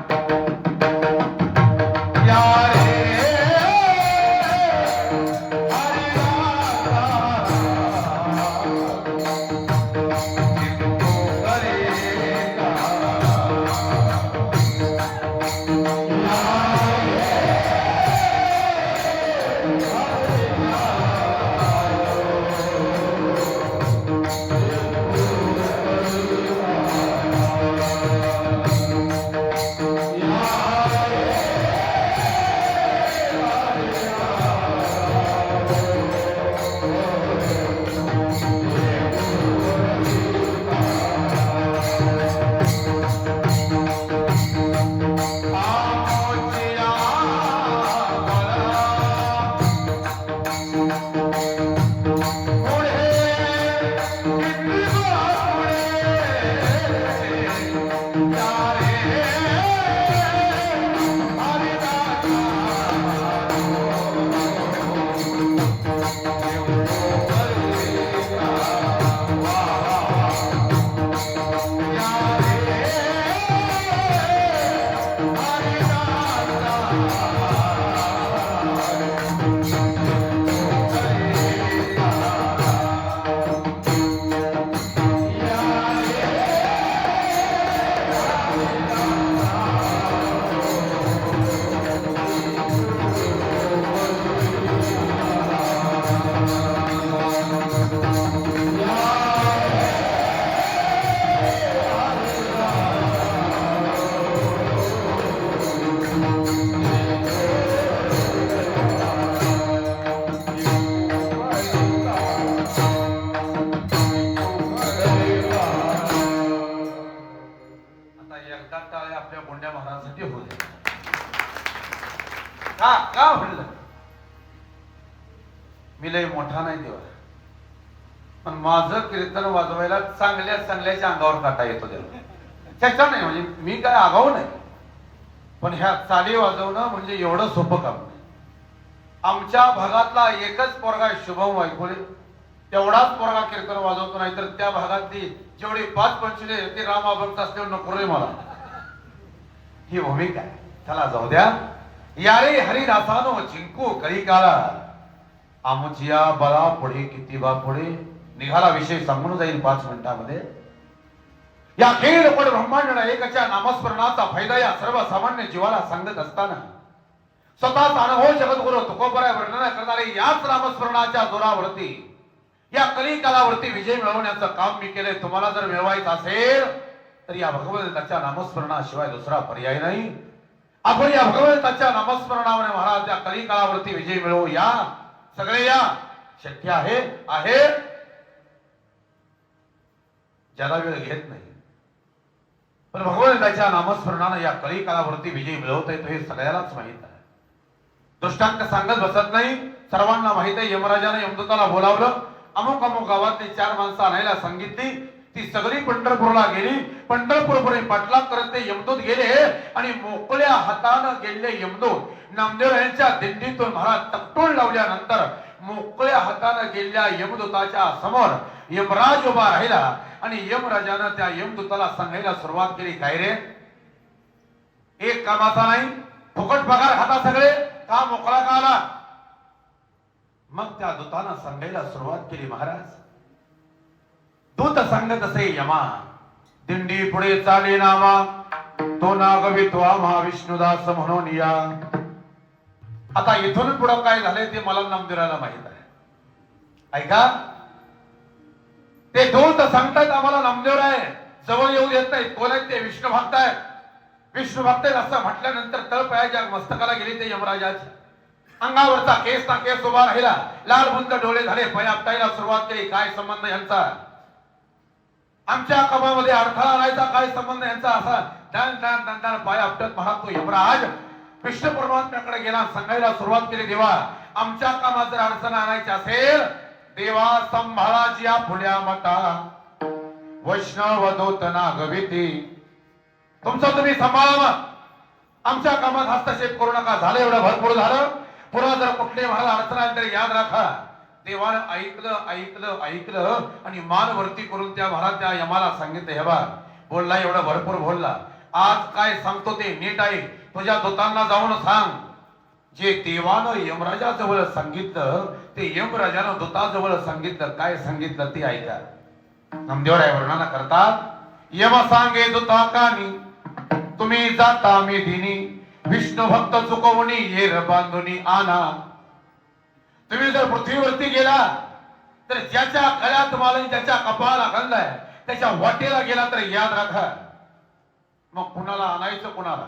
का म्हणलं मी लय मोठा नाही देवा पण माझं कीर्तन वाजवायला चांगल्या चांगल्याच्या अंगावर काटा येतो देवा त्याच्या नाही म्हणजे मी काय आगाऊ नाही पण ह्या चाली वाजवणं म्हणजे एवढं सोपं काम नाही आमच्या भागातला एकच पोरगा शुभम वायकोळे तेवढाच पोरगा कीर्तन वाजवतो नाही तर त्या भागातली जेवढी 5-25 ते राम अभक्त असल्यावर नको रे मला ही भूमिका चला जाऊ द्या यारे हरिदासानो जिंकू कलिकाला आमचिया बला पुढे किती बा पुढे निघाला विषय सांगून जाईल 5 मिनिटांमध्ये या खेळ पण ब्रह्मांड एकच्या नामस्मरणाचा फायदा या सर्व सामान्य जीवाला सांगत असताना स्वतःचा अनुभव जगद्गुरु तुकोबराय वर्णन करणारे याच नामस्मरणाच्या जोरावरती या कलिकालावरती विजय मिळवण्याचं काम मी केले तुम्हाला जर मिळवायचं असेल तर या भगवंताच्या नामस्मरणाशिवाय दुसरा पर्याय नाही आपण या भगवंताच्या नामस्मरणामुळे महाराज त्या कलिकालावरती विजय मिळवू या सगळे या शक्य आहे ज्याला वेळ घेत नाही पण भगवंताच्या नामस्मरणाने या कलिकालावरती विजय मिळवता येतो हे सगळ्यालाच माहित आहे दृष्टांत सांगत बसत नाही सर्वांना माहित आहे यमराजाने यमदूताला बोलावलं अमुक अमुक गावातली 4 माणसं आणायला सांगितली ती सगळी पंढरपूरला गेली पंढरपूरपुढे पाठलाग करत ते यमदूत गेले आणि मोकळ्या हातानं गेलेले यमदूत नामदेव यांच्या दिंडीतून महाराज तकटोळ लावल्यानंतर मोकळ्या हातानं गेलेल्या यमदूताच्या समोर यमराज उभा राहिला आणि यमराजानं त्या यमदूताला सांगायला सुरुवात केली काय रे एक कामाचा नाही फुकट पगार खाता सगळे का मोकळा का आला मग त्या दूतानं सांगायला सुरुवात केली महाराज दूत सांगत असे यमा दिंडी पुढे चाले नामा तो नागवित्वा महाविष्णुदास म्हणून या. आता इथून पुढं काय झालंय ते मला नामदेवराला माहित आहे. ऐका, ते दूत सांगतात आम्हाला नामदेवराय जवळ येऊ देत नाही. कोण आहेत ते? विष्णू भक्त आहेत. विष्णू भक्त आहेत असं म्हटल्यानंतर तळपायाच्या मस्तकाला गेली ते यमराजाची. अंगावरचा केस ना केस उभा राहिला, लाल बुंद डोळे झाले, पाया आपटायला सुरुवात केली. काय संबंध यांचा? आमच्या कामामध्ये अडथळा आणायचा काय संबंध यांचा? असा दान दान दान दान पाय आपटत महाराज तो यमराज विष्णू परमात्म्याकडे गेला, सांगायला सुरुवात केली, देवा आमच्या कामात जर अडचण आणायची असेल, देवा संभाळाची या फुल्या मता वैष्णव दूत नागविती, तुमचं तुम्ही सांभाळा, आमच्या कामात हस्तक्षेप करू नका. झालं एवढं भरपूर झालं. पुन्हा जर कुठले मला अडचण आली तर याद राखा, देवानं ऐकलं ऐकलं ऐकलं आणि मान वरती करून त्या महाराज त्या यमाला सांगितलं, हे बा बोलला एवढं भरपूर बोलला, आज काय सांगतो ते नीट आहे. तुझ्या दूतांना जाऊन सांग, जे देवानं यमराजाजवळ सांगितलं ते यमराजानं दूताजवळ सांगितलं. काय सांगितलं ते ऐका. नामदेवराय वर्णन करतात, यम सांगे दूता कानी तुम्ही जाता मी दिनी, विष्णू भक्त चुकवणी येर बांधुनी आणा. तुम्ही जर पृथ्वीवरती गेला तर ज्याच्या गळ्यात माल ज्याच्या कपाळाला गंध आहे त्याच्या वाटेला गेला तर याद राखा. मग कुणाला आणायचं कुणाला?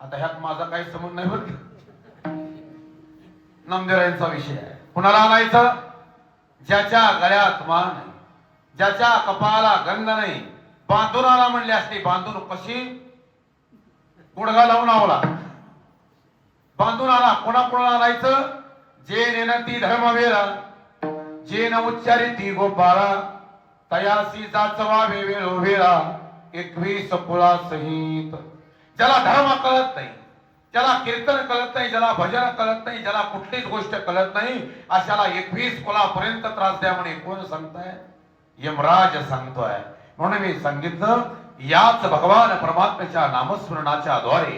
आता ह्यात माझा काही संबंध नाही बरं. नामदेवरायांचा विषय आहे. कुणाला आणायचं? ज्याच्या गळ्यात मान नाही, ज्याच्या कपाळाला गंध नाही. बांधून आणा म्हणले असते. बांधून कशी? गुडघा लावून आवला बांधून आणा. कोणाला आणायचं? जे नेनती धर्मवेरा, जे न उच्चारिती गोपाळा, तयासी जाचवा वेळोवेळा 21 कुळा सहित. ज्याला धर्म कळत नाही, ज्याला कीर्तन कळत नाही, ज्याला भजन कळत नाही, ज्याला कुठलीच गोष्ट कळत नाही, अशाला 21 कुळापर्यंत त्रास द्या म्हणे. कोण सांगताय? यमराज सांगतोय. म्हणून मी सांगितलं, याच भगवान परमात्म्याच्या नामस्मरणाच्या द्वारे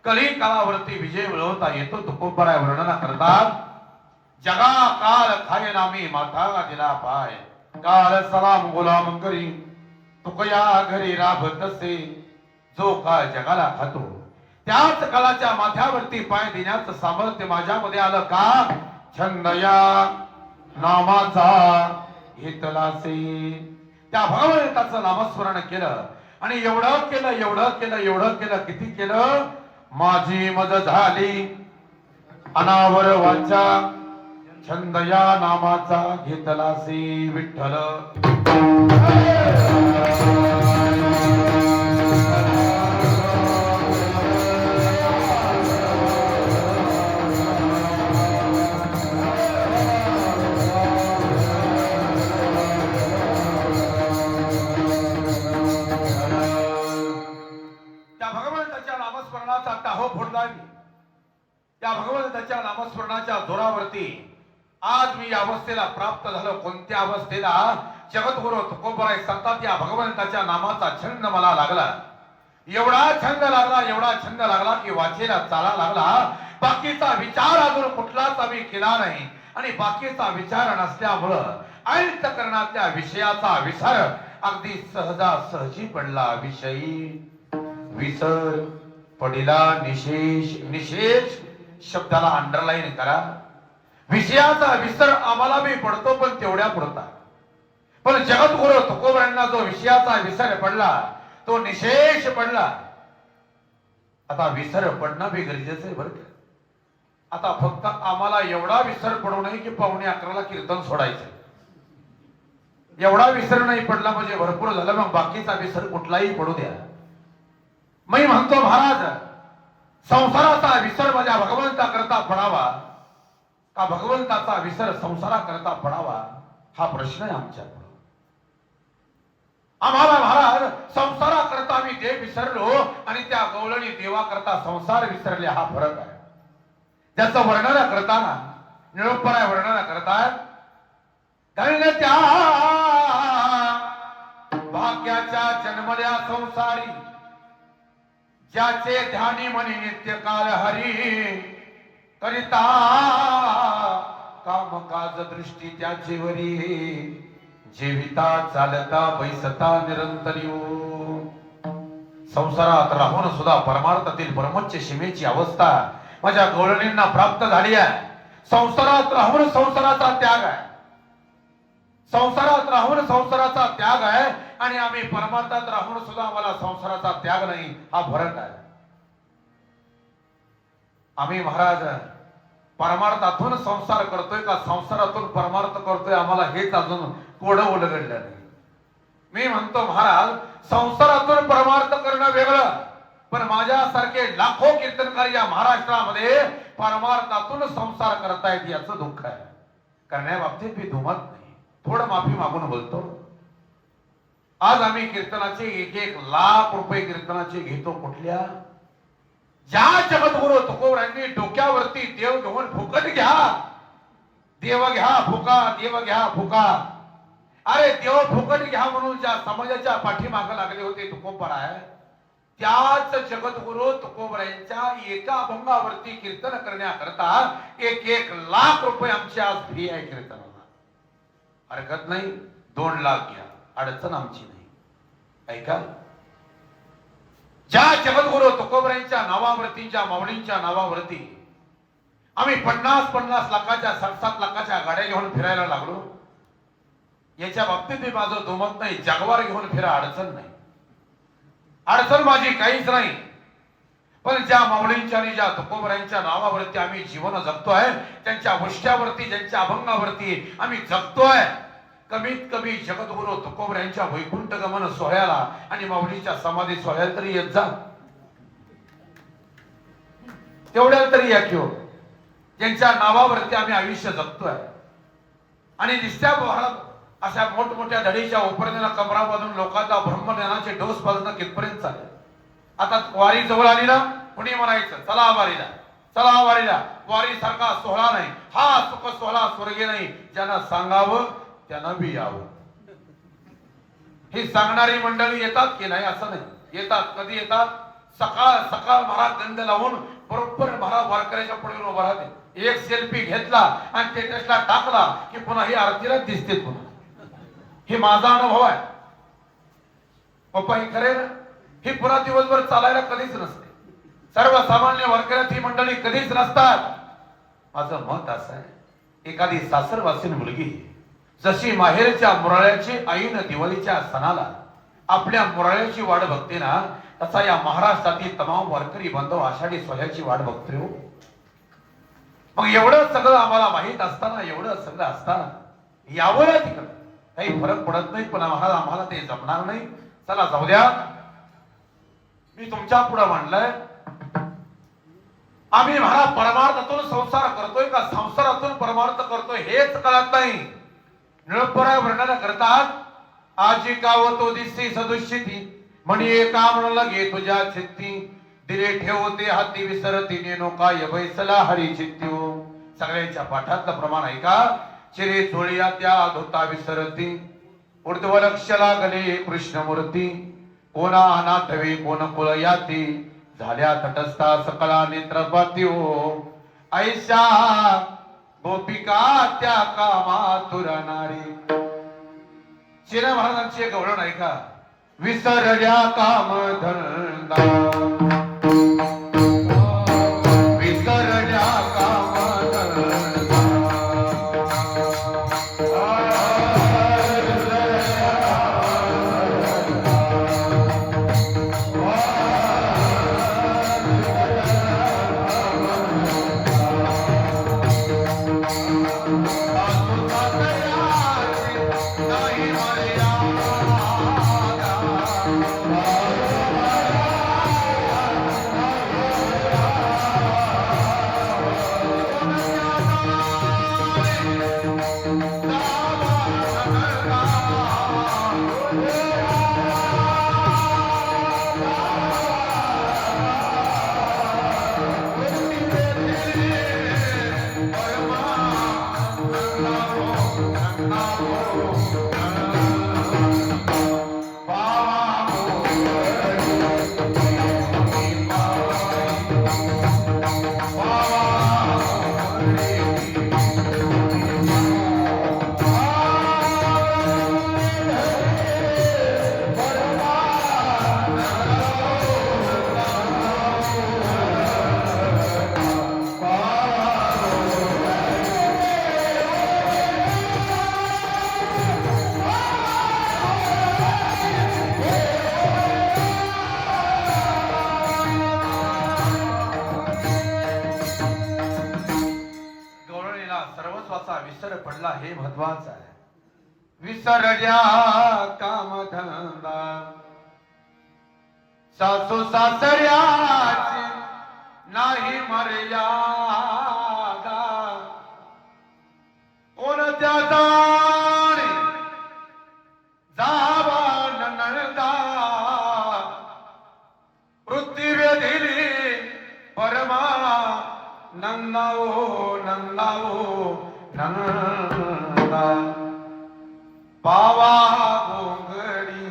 कली काळावरती विजय मिळवता येतो. तुकोबराय वर्णन करतात, जगा काल खाय नामी माथा दिला पाय, काल सलाम गुलाम करी तुकया घरी राबतसे. जो काळ जगाला खातो त्याच काळाच्या माथ्यावरती पाय देण्याचं सामर्थ्य माझ्यामध्ये आलं का? छंदया नामाचा हितलासे. त्या भगवंताचं नामस्मरण केलं आणि एवढं केलं. किती केलं? माझी मज झाली अनावर वाचा, छंदया नामाचा घेतलासी विठ्ठल. त्या भगवंताच्या नामस्मरणाच्या जोरावरती आज मी या अवस्थेला प्राप्त झालो. कोणत्या अवस्थेला? जगद्गुरु तुकोबराय सांगतात, या भगवंताच्या नामाचा छंद मला लागला. एवढा छंद लागला की वाचेला चाला लागला. बाकीचा विचार अजून कुठलाच आम्ही केला नाही आणि बाकीचा विचार नसल्यामुळं अंतःकरणातल्या विषयाचा विसर अगदी सहजासहजी पडला. विषयी विसर पडिला. निशेष शब्दाला अंडरलाईन करा. विषयाचा विसर आम्हाला बी पडतो पण तेवढ्या पुरता. पण जगद्गुरु तुकोबरायांना जो विषयाचा विसर पडला तो निशेष पडला. आता विसर पडणं बी गरजेचं आहे बरं का. आता फक्त आम्हाला एवढा विसर पडू नये की 11:45 कीर्तन सोडायचं. एवढा विसर नाही पडला म्हणजे भरपूर झालं. मग बाकीचा विसर कुठलाही पडू द्या. मी म्हणतो महाराज, संसाराचा विसर माझ्या भगवंता करता पडावा का भगवंताचा विसर संसारा करता पडावा, हा प्रश्न आहे आमच्या पुढे. आम्हाला महाराज संसारा करता आम्ही देव विसरलो आणि त्या गवळणी देवा करता संसार विसरले, हा फरक आहे. त्याचं वर्णन करताना निरुपराय वर्णन करतात, धन्य त्या भाग्याच्या जन्मल्या संसारी, ज्याचे ध्यानी मनी नित्य काल हरी, करिता कामकाज दृष्टी त्याचे वरी, जीविता चालता बैसता निरंतरी. संसारात राहून सुद्धा परमार्थातील परमोच्च सीमेची अवस्था माझ्या गवळणींना प्राप्त झाली आहे. संसारात राहून संसाराचा त्याग आहे. संसारात राहून संसाराचा त्याग आहे आणि आम्ही परमार्थात राहून सुद्धा आम्हाला संसाराचा त्याग नाही, हा फरक आहे. आम्ही महाराज परमार्थातून संसार करतोय का संसारातून परमार्थ करतोय, आम्हाला हेच अजून कोडं उलगडलं नाही. मी म्हणतो महाराज, संसारातून परमार्थ करणं वेगळं, पण माझ्यासारखे लाखो कीर्तनकारी या महाराष्ट्रामध्ये परमार्थातून संसार करतायत याचं दुःख आहे. करण्याबाबतीत मी दुमत नाही, थोडं माफी मागून बोलतो. आज आम्ही कीर्तनाचे 1-1 लाख रुपये कीर्तनाचे घेतो. कुठल्या? ज्या जगद्गुरु तुकोबांनी डोक्यावरती देव घेऊन फुकट घ्या, देव घ्या फुका, देव घ्या फुका. अरे देव फुकट घ्या म्हणून ज्या समाजाच्या पाठीमागे लागले होते तुकोबराय, त्याच जगद्गुरु तुकोबरायांच्या एका अभंगावरती कीर्तन करण्याकरता 1-1 लाख रुपये आमची आज फी आहे कीर्तनाला. हरकत नाही, 2 लाख घ्या, अडचण आमची नाही. ऐका, ज्या जगद्गुरु तुकोबरायांच्या नावावरती, ज्या माऊलींच्या नावावरती आम्ही 50-50 लाखाच्या 7-7 लाखाच्या गाड्या घेऊन फिरायला लागलो, याच्या बाबतीत मी माझं दुमत नाही. जगवार घेऊन फिरा, अडचण नाही, अडचण माझी काहीच नाही. पण ज्या माऊलींच्या आणि ज्या तुकोबरायांच्या नावावरती आम्ही जीवन जगतोय, त्यांच्या गोष्टीवरती, ज्यांच्या अभंगावरती आम्ही जगतोय, कमीत कमी जगद्गुरु तुकोबरायांच्या वैकुंठ गमन सोहळ्याला आणि माऊलीच्या समाधी सोहळ्याला तरी येत जा. तेवढ्याला तरी या किंवा ज्यांच्या नावावरती आम्ही आयुष्य जगतोय. आणि दिसत्या अशा मोठमोठ्या धडीच्या उपरण्याला कमरा बांधून लोकांचा ब्रह्मज्ञानाचे डोस पाजणं कितपर्यंत चालेल? आता वारी जवळ आली ना, कुणी म्हणायचं चला वारीला, चला वारीला. वारी सारखा सोहळा नाही, हा सुख सोहळा स्वर्गे नाही. ज्यांना सांगावं त्यांना बी यावं. ही सांगणारी मंडळी येतात की नाही असं नाही, येतात. कधी येतात? सकाळ सकाळ महाराज गंध लावून बरोबर महाराज वारकऱ्याच्या पुढे उभा राहते. एक सेल्फी घेतला आणि स्टेटसला टाकला की पुन्हा ही आरतीला दिसते. पुन्हा हे माझा अनुभव आहे पप्पा, हे खरे ना. ही पुन्हा दिवसभर चालायला कधीच नसते. सर्वसामान्य वारकऱ्यात ही मंडळी कधीच नसतात. माझं मत असं आहे, एखादी सासरवासीन मुलगी जशी माहेरच्या मुराळ्याची आईन दिवाळीच्या सणाला आपल्या मुराळ्याची वाट बघते ना, तसा या महाराष्ट्रातील तमाम वारकरी बांधव आषाढी सोहळ्याची वाट बघतोय. मग एवढं सगळं आम्हाला माहित असताना, एवढं सगळं असताना यावं तिकडं काही फरक पडत नाही. पण आम्हाला ते जमणार नाही. चला जाऊ द्या, मी तुमच्या पुढे मांडलंय. आम्ही महाराज परमार्थातून संसार करतोय का संसारातून परमार्थ करतोय हेच कळत नाही. निळपराय वर्णन करतात, आजी कावतो दिसती सदुष्यती म्हणी एका म्हण लगे तुझ्या चित्ती दिले ठेवते हाती विसरती नेनो काय बैसला हरी चित्त्यो. सगळ्यांच्या पाठातलं प्रमाण आहे का? चिरे चोळिया त्या धोता विसरती ऊर्ध्व लक्ष लागले कृष्णमूर्ती कोणा अनाथवे कोण कुळ याती झाल्या तटस्था सकला नेत्रपात्यो ऐशा गोपिका त्या कामातुर नारी. चिरे महाराजांची एक गवळण आहे का? विसरल्या काम धंदा विसरल्या काम धंदा सर्वस्वाचा विसर पडला हे महत्वाचं आहे. विसरल्या कामधंदा सासू सासऱ्याची नाही मर्यादा कोणत्या जाणे जावा नणदा पृथ्वी दिली परमा नंदाओ नंदाओ नंदा पावा गोंगडी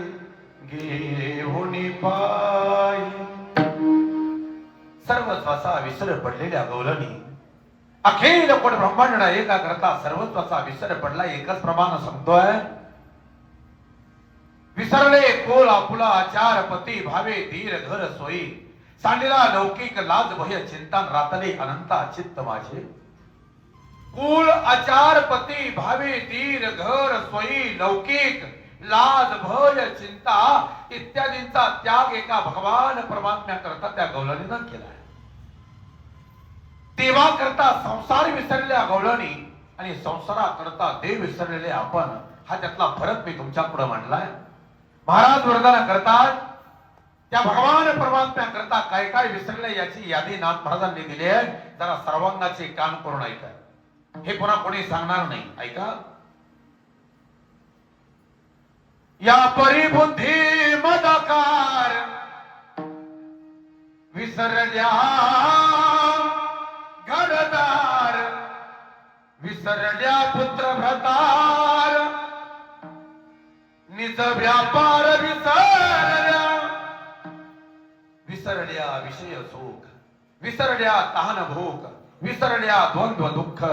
घेऊन पायी. सर्वस्वाचा विसर पडलेल्या गौलनी अखेर कोण ब्रह्मांड एका करता सर्वस्वाचा विसर पडला एकच प्रमाण सांगतोय. विसरले कोल आपुला आचार पती भावे धीर घर सोयी सांडला लौकिक लाज भय चिंतन रातले अनंता चित्त माझे. कुल आचार पती भावे धीर घर सोयी लौकिक लाज भय चिंता इत्यादींचा त्याग एका भगवान परमात्म्या करता त्या गौलनीनं केलाय. देवा करता संसार विसरलेल्या गौलनी आणि संसारा करता देव विसरलेले आपण हा त्यातला फरक मी तुमच्या पुढे मांडलाय. महाराज वरदान करतात त्या भगवान परमात्म्या करता काय काय विसरले याची यादी नाथ महाराजांनी दिली आहे. जरा सर्वांगाचे कान करून ऐका. हे पुन्हा कोणी सांगणार नाही. ऐका. या परिबुद्धी मदकार विसरल्या घरदार विसरल्या पुत्र भ्रतार निज व्यापार विसरल्या विसरल्या विषय सुख विसरल्या तहान भूक विसरल्या द्वंद्व दुःख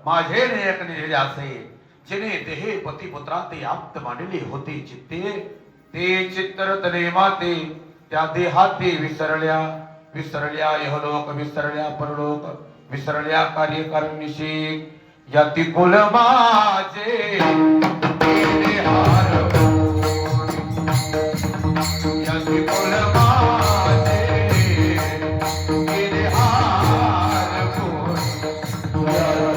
माझे नेक निजले असे जिने देहे पती पुत्रांते आप्त मांडले होते चित्ते ते चित्तरतले माते त्या देहाते विसरल्या विसरल्या यहलोक विसरल्या परलोक विसरल्या कार्यकारणीशी याती कुल माझे गेले हारवून याती कुल माझे गेले हारवून याती कुल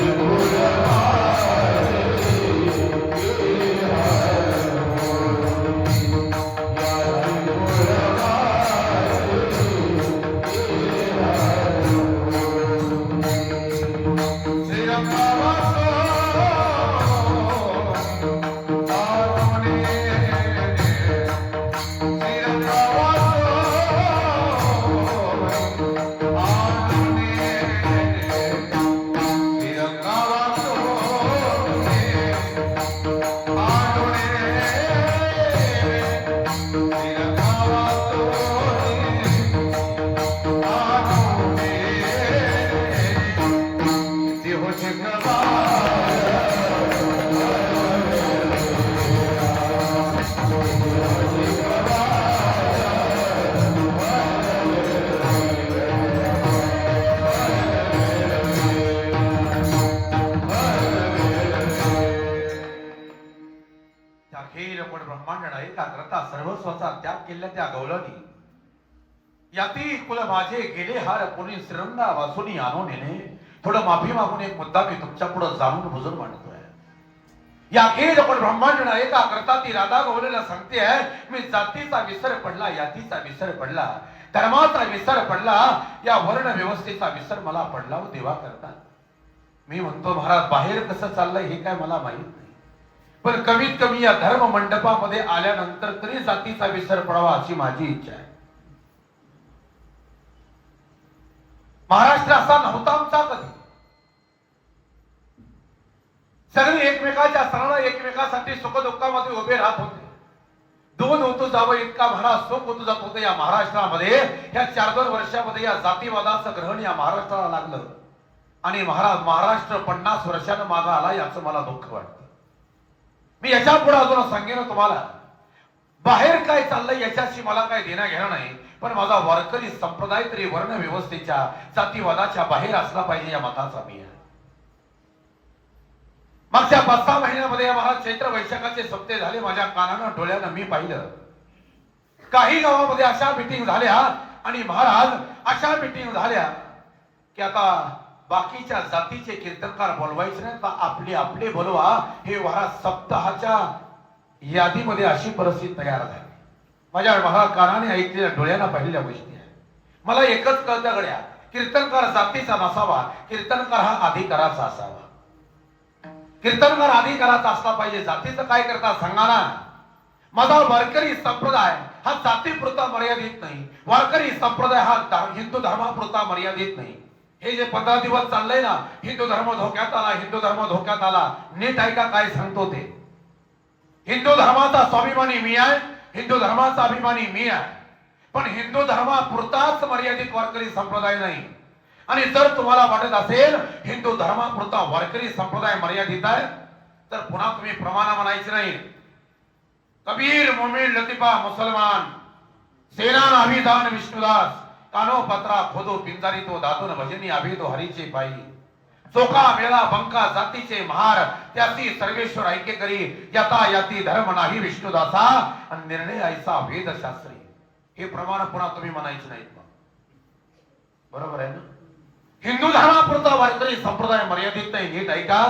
सर्वस्वाचा त्याग केला त्या गौलनी याती कुल माझे गेले हार कोणी श्रीरंगा वासुनी आणून नेणे. थोडं माफी मागून एक मुद्दा मी तुमच्या पुढे जाणून बुजून मांडतोय. या अखेर पण ब्रह्मांड एका करता ती राधा गौलेला सांगते आहे मी जातीचा विसर पडला यातीचा विसर पडला धर्माचा विसर पडला या वर्ण व्यवस्थेचा विसर मला पडला व देवा करता. मी म्हणतो महाराज बाहेर कसं चाललंय हे काय मला माहित नाही पण कमीत कमी या धर्म मंडपामध्ये आल्यानंतर तरी जातीचा विसर पडावा अशी माझी इच्छा आहे. महाराष्ट्र असा नव्हता आमचा कधी. सगळे एकमेकाच्या सरळ एकमेकासाठी सुखदुःखामध्ये उभे राहत होते. दोन होतो जावं इतका महाराज सुख होतो जात होतं या महाराष्ट्रामध्ये. या 4-2 वर्षामध्ये या जातीवादाचं ग्रहण या महाराष्ट्राला लागलं आणि महाराष्ट्र 50 वर्षानं मागे आला याचं मला दुःख वाटतं. मी याच्या पुढे अजून सांगेन तुम्हाला बाहेर काय चाललंय याच्याशी मला काय देणं घेणं नाही पण माझा वारकरी संप्रदाय तरी वर्ण व्यवस्थेच्या जातीवादाच्या बाहेर असला पाहिजे या मताचा मी आहे. मागच्या 5-6 महिन्यामध्ये महाराज चैत्र वैशाखाचे सप्ते झाले. माझ्या कानानं डोळ्यानं मी पाहिलं काही गावामध्ये अशा मीटिंग झाल्या आणि महाराज अशा मीटिंग झाल्या की आता बाकीच्या जातीचे कीर्तनकार बोलवायचे नाही तर आपले आपले बोलवा. हे वारा सप्ताहाच्या यादीमध्ये अशी परिस्थिती तयार झाली. माझ्या कानाने ऐकलेल्या डोळ्याला पाहिलेल्या गोष्टी आहे. मला एकच कळतं गड्या, कीर्तनकार जातीचा नसावा, कीर्तनकार हा अधिकाराचा असावा. कीर्तनकार अधिकाराचा असला पाहिजे. जातीचं काय करता सांगा ना. माझा वारकरी संप्रदाय हा जातीपुरता मर्यादित नाही. वारकरी संप्रदाय हा हिंदू धर्मापुरता मर्यादित नाही. हे जे 15 दिवस चाललंय ना, हिंदू धर्म धोक्यात आला, हिंदू धर्म धोक्यात आला, नीट ऐका काय सांगतो ते. हिंदू धर्माचा स्वाभिमानी मी आहे, हिंदू धर्माचा अभिमानी मी आहे, पण हिंदू धर्मापुरताच मर्यादित वारकरी संप्रदाय नाही. आणि जर तुम्हाला वाटत असेल हिंदू धर्मापुरता वारकरी संप्रदाय मर्यादित आहे तर पुन्हा तुम्ही प्रमाण म्हणायचे नाही. कबीर मोमीन लतीफा मुसलमान सेनान अभिधान विष्णुदास कानो पत्रा खोदो पिंजारी तो दातून भजनी अभिदो हरीचे पायी चोका मेळा बंका जातीचे महार त्याची सर्वेश्वर ऐके करी यता याती धर्म नाही विष्णुदासा आणि निर्णय ऐसा वेदशास्त्री. हे प्रमाण पुन्हा तुम्ही म्हणायचे नाहीत. बरोबर आहे ना. हिंदू धर्मापुरता वारकरी संप्रदाय मर्यादित नाही. नीट ऐका.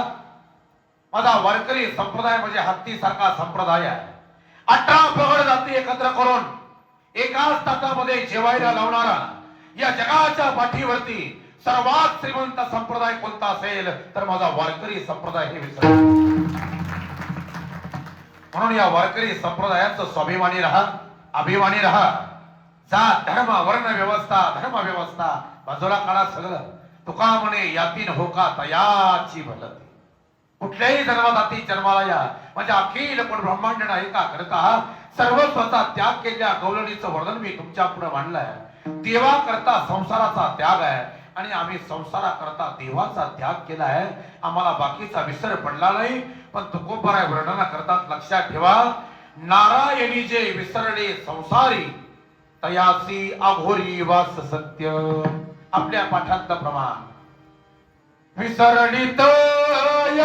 माझा वारकरी संप्रदाय म्हणजे हत्ती सारखा संप्रदाय आहे. 18 पगड जाती एकत्र करून एकाच ताटामध्ये जेवायला लावणारा या जगाच्या पाठीवरती सर्वात श्रीमंत संप्रदाय कोणता असेल तर माझा वारकरी संप्रदाय हे विसर. म्हणून या वारकरी संप्रदायाचं स्वाभिमानी राहा, अभिमानी राहा. जात धर्म वर्ण व्यवस्था धर्म व्यवस्था बाजूला काढा. सगळं तुका म्हणे यातीन होका तयाची भलती. कुठल्याही जन्मदाती जन्माला या म्हणजे अखिल पण ब्रह्मांड एका करता सर्वस्वचा त्याग केलेल्या गवळणीचं वर्णन मी तुमच्या पुढे मांडलंय. देवा करता संसाराचा त्याग आहे आणि आम्ही संसारा करता देवाचा त्याग केला आहे. आम्हाला बाकीचा विसर पडला नाही. पण तुकोबराय वर्णना करतात. लक्षात ठेवा, नारायणी जे विसरले संसारी तयासी अघोरी वास सत्य. आपल्या पाठांत प्रमाण विसरली तया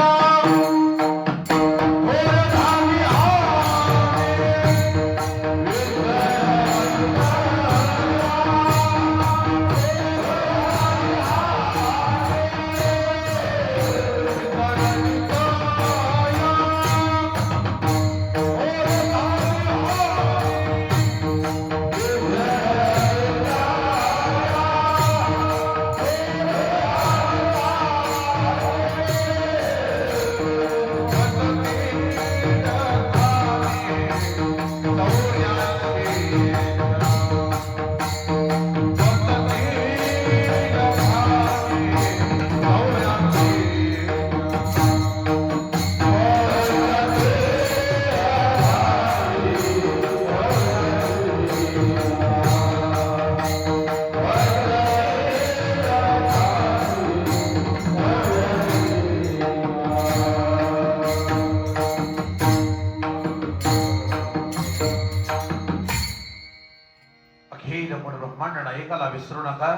विसरू नका.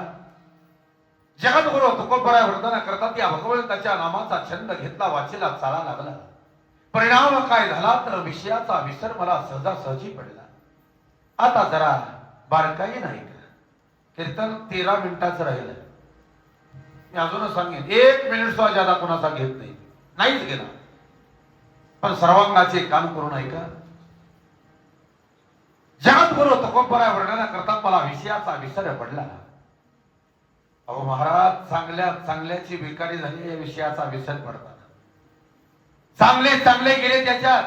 जगद्गुरु तुकोबराय वर्णना करतात या भगवंताच्या नामाचा छंद घेतला, वाचेला, चाला लागला. परिणाम काय झाला तर विषयाचा विसर मला सहजासहजी पडला. आता जरा बारकाई नाही का. कीर्तन 13 मिनिटाचं राहिलं. मी अजूनच सांगेन 1 मिनिट सुद्धा ज्यादा कोणाचा घेत नाही, नाहीच गेला. पण सर्वांगाचे कान करून ऐका. जगद्गुरु तुकोबराय वर्णना करतात मला विषयाचा विसर पडला. अहो महाराज, चांगल्याची भिकारी झाली या विषयाचा विसर पडतात. चांगले गेले त्याच्यात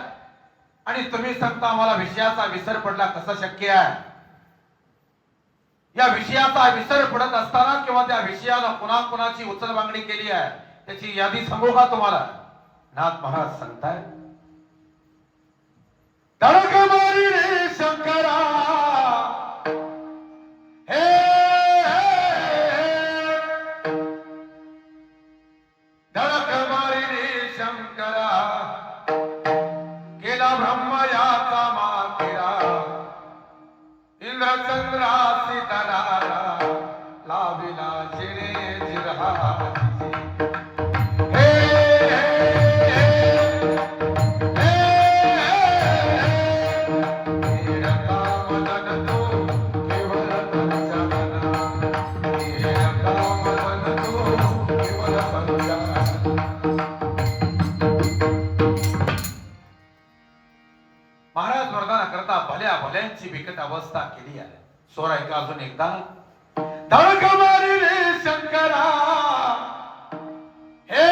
आणि तुम्ही सांगता मला विषयाचा विसर पडला. कसं शक्य आहे? या विषयाचा विसर पडत असताना किंवा त्या विषयानं कुणाची उचलबांगडी केली आहे त्याची यादी सांगू का तुम्हाला? नाथ महाराज सांगताय, धडक मारी रे शंकरा हे धडक मारी रे शंकरा केला ब्रह्म याचा मातेरा इंद्रचंद्रासी तरारा लाविला जिरे जिरहा भाल्यांची बिकट अवस्था केली आहे. स्वर ऐका अजून एकदा. धडक मारी रे शंकरा हे.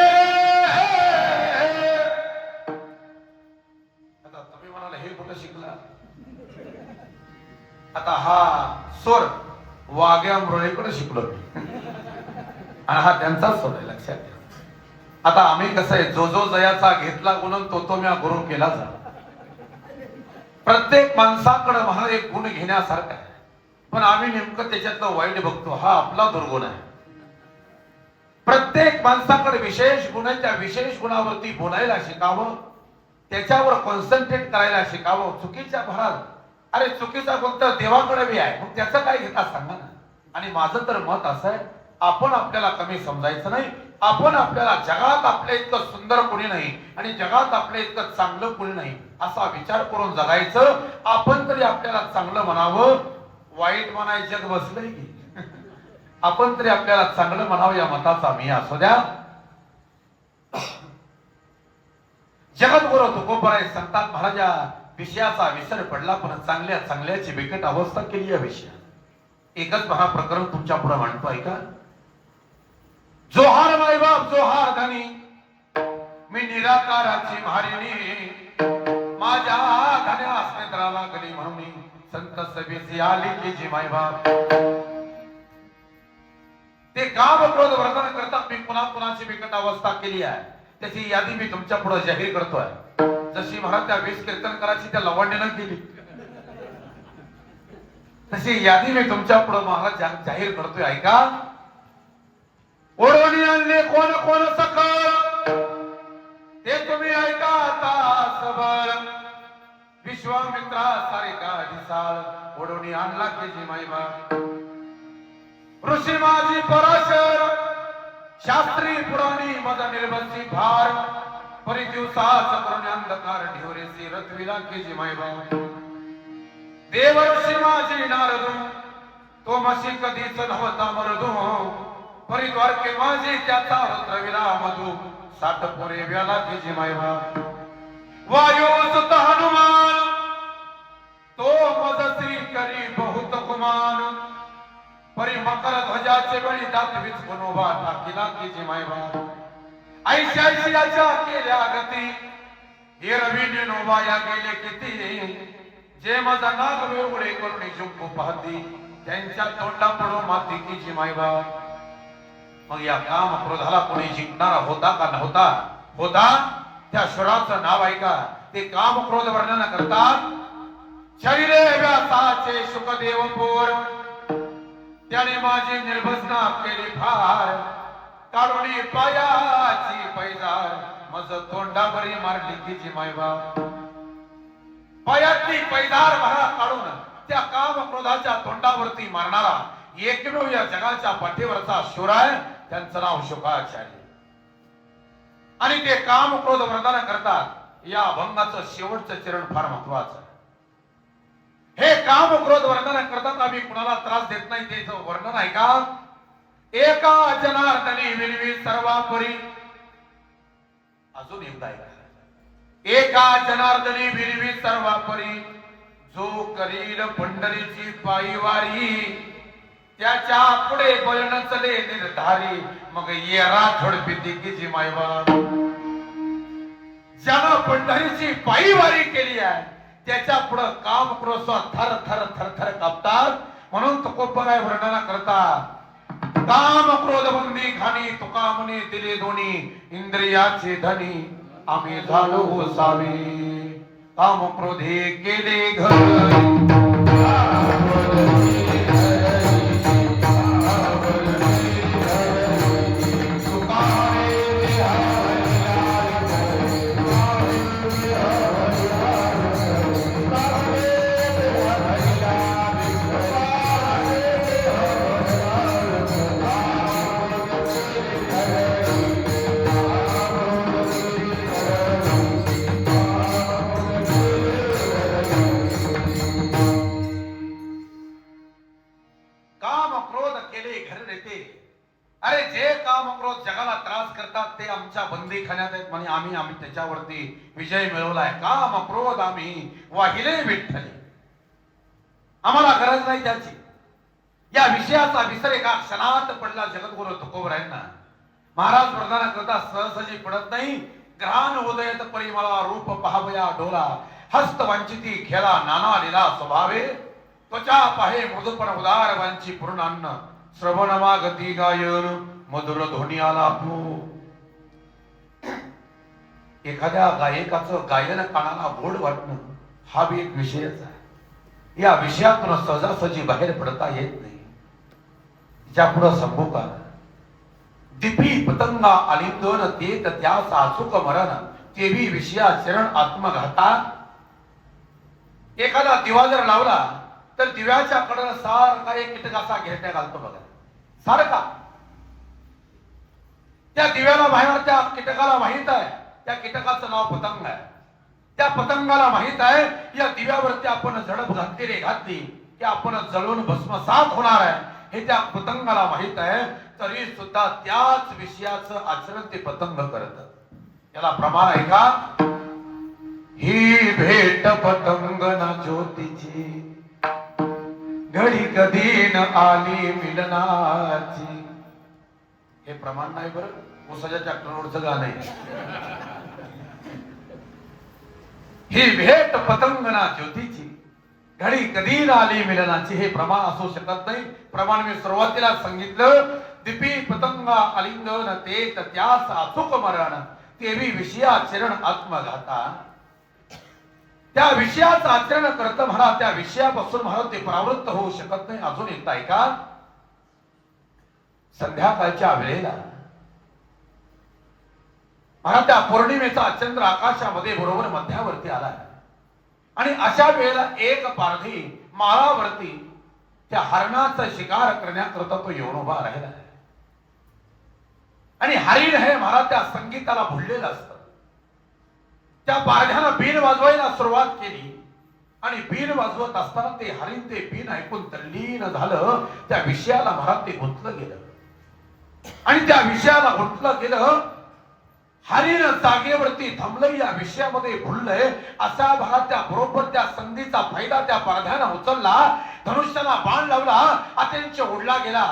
आता तुम्ही म्हणाला हे कुठं शिकला? आता हा स्वर वाघ्या मुरळीकडे शिकलो आणि हा त्यांचाच स्वर आहे, लक्षात घ्या. आता आम्ही कसं आहे, जो जो जयाचा घेतला गुण तो म्या गुरु केला जा. प्रत्येक माणसाकडे महाराज एक गुण घेण्यासारखा आहे, पण आम्ही नेमकं त्याच्यातलं वाईट बघतो. हा आपला दुर्गुण आहे. प्रत्येक माणसाकडे विशेष गुण आहे, त्या विशेष गुणावरती बोलायला शिकावं, त्याच्यावर कॉन्सन्ट्रेट करायला शिकावं. चुकीच्या भरात अरे चुकीचा गुण तर देवाकडे बी आहे, मग त्याचं काय घेता सांगा ना. आणि माझं तर मत असं आहे, आपण आपल्याला कमी समजायचं नाही. आपण आपल्याला जगात आपल्या इतकं सुंदर कोणी नाही आणि जगात आपल्या इतकं चांगलं कोणी नाही असा विचार करून जगायचं. आपण तरी आपल्याला चांगलं म्हणावं, वाईट म्हणायचं जग बसलंय की. आपण तरी आपल्याला चांगलं म्हणावं या मताचा मी असू द्या. जगत गुरु तुकोबराय संतात महाराजा विषयाचा विसर पडला, पण चांगल्या चांगल्याची बिकट अवस्था केली या विषयात. एकच महाप्रकरण तुमच्या पुढे मांडतो ऐका. जोहार मायबाप जोहार धनी, मी निराकाराची म्हारिणी, माझ्या धन्या अस्मित्राला गली म्हणून संत सभेची आली की जी मायबाप. ते काम क्रोध वर्णन करतात मी पुन्हा पुन्हाची बिकट अवस्था केली आहे, त्याची यादी मी तुमच्या पुढे जाहीर करतोय. जशी महाराज त्या 20 कीर्तन करायची त्या लवंडीनं केली, तशी यादी मी तुमच्या पुढे महाराज जाहीर करतोय ऐका. ओढवणी आणले कोण कोण सकळ, ते तुम्ही ऐका आता सबळ. विश्वामित्रा सारिका दिसाळ, ओढवणी आणला की जी मायबा. ऋषी माझी पराशर, शास्त्री पुराणी मज निर्बंधी भार. परी दिवसाच करून अंधकार ढिवरेसी रथविला की जी मायबा. देव ऋषी माझी नारदू, तो मशी कधीच नव्हता मरदू. परिद्वार के माझी त्याचा रविला मधू, साठ पोरे व्याला की जी मायबा. वायू सुत हनुमान, तो मजसी करी बहुत गुमान. परी मकर ध्वजाचे बळी दात विचकून उभा टाकीला की जी मायबा. ऐशाच्या केल्या गती, हे रवीने नोबाया गेले किती. जे माझा नाग वेवळे करून जुंकू पाहती, त्यांच्या तोंडा पडो माती की जी मायबा. मग या काम क्रोधाला कोणी जिंकणारा होता का नव्हता? होता. त्या शुराचं नाव ऐका. ते काम क्रोध वर्णन करतात. शरीरे व्यासाचे सुखदेवपूर, त्याने माझी निर्भसना केली फार. काढून पायाची पैजार, मज तोंडावरी मारली की जी मायबा. पायातली पैजार भरा काढून त्या काम क्रोधाच्या तोंडावरती मारणारा एकमेव या जगाच्या पाठीवरचा शूर आहे, त्यांचं नाव शुकाचार्य. आणि ते काम क्रोध वर्णन करतात. या अभंगाचं शेवटचं चरण फार महत्वाचं आहे. हे काम क्रोध वर्णन करतात. आम्ही कुणाला त्रास देत नाही, त्याचं वर्णन आहे का. एका जनार्दनी विनवी सर्वापरी. अजून एकदा ऐका. एका जनार्दनी विनवी सर्वापरी, जो करील पंढरीची पायवारी. त्याच्या पुढे बळण चले निर्धारी, मग येरा झोडपी की जी मायबा. ज्यानं पंढरीची पायवारी केली आहे, त्याच्या पुढे काम क्रोध थर थर थर थर कापतात. म्हणून तुकोबराय वर्णना करतात. काम क्रोध बंदी खाणी, तुका म्हणे दिले दोन्ही. इंद्रियाचे धनी आम्ही झालो सावे, काम क्रोधे केले घर. अरे जे काम क्रोध जगाला त्रास करतात ते आमच्या बंदीखान्यात आहेत म्हणे. आम्ही त्याच्यावरती विजय मिळवलाय. काम क्रोध आम्ही वाहिले विठ्ठले. आम्हाला गरज नाही त्याची. या विषयाचा विसर एका क्षणात पडला जगद्गुरु तुकोबरायांना. महाराज प्रदान करता सहसजी पडत नाही. ग्रहान उदयत परिमळा रूप पहावया डोला. हस्त वंचिती खेळा नाना लीला स्वभावे. त्वचा पाहे मृदुपण उदार वांची पूर्णान्न. श्रवणमा गती गायन मधुर ध्वनी आलापो. एखाद्या गायकाचं गायन कानाला गोड वाटणं हा बी एक विषयच आहे. या विषयातून सहजासहजी बाहेर पडता येत नाही. ज्या पुढं संभू का दिपी पतंगा आलिंगन देत त्यास अचूक मरण. तेवी विषया चरण आत्मघाता. एखादा दिवा जर लावला तर दिव्याच्या कडेला सारखा एक कीटक असा घेरट्या घालतो बघा, सारखा. त्या दिव्याला बाहेर त्या कीटकाला माहित आहे त्या कीटकाचं नाव पतंग आहे. त्या पतंगाला माहित आहे या दिव्यावरती आपण झडप घातली रे घातली की आपण जळून भस्मसात होणार आहे. हे त्या पतंगाला माहित आहे. तरी सुद्धा त्याच विषयाचं आचरण ते पतंग करतात. याला प्रमाण आहे का? ही भेट पतंग ना ज्योतीची घडी कधी न आली मिलनाची. हे प्रमाण नाही बरं, उसाच्या ट्रॅक्टरवरचं गाणं आहे. ही भेट पतंग ना ज्योतीची घडी कधी न आली मिलनाची. हे प्रमाण असू शकत नाही. प्रमाण मी सुरुवातीला सांगितलं. दिपी पतंगा आलिंगन देत त्यास अचूक मरण. तेवी विषया चरण आत्मघाता. त्या विषयाचं आचरण करत म्हणा त्या विषयापासून म्हणा ते परावृत्त होऊ शकत नाही. अजून एकदा ऐका. संध्याकाळच्या वेळेला म्हणा त्या पौर्णिमेचा चंद्र आकाशामध्ये बरोबर मध्यावरती आला आणि अशा वेळेला एक पारधी माळावरती त्या हरणाचा शिकार करण्याकरता तो येऊन उभा राहिला आहे. आणि हरिण हे महाराज त्या संगीताला भुललेलं असतं. त्या पारध्यानं बीन वाजवायला सुरुवात केली आणि बीन वाजवत असताना ते हरिण ते बीन ऐकून तल्लीन झालं. त्या विषयाला महाराज ते गुंतलं गेलं आणि त्या विषयाला गुंतलं गेलं. हरिण जागेवरती थांबलं, या विषयामध्ये भुललंय असा भाग त्या बरोबर त्या संधीचा फायदा त्या पारध्यानं उचलला. धनुष्याला बाण लावला, अत्यंत उडला गेला.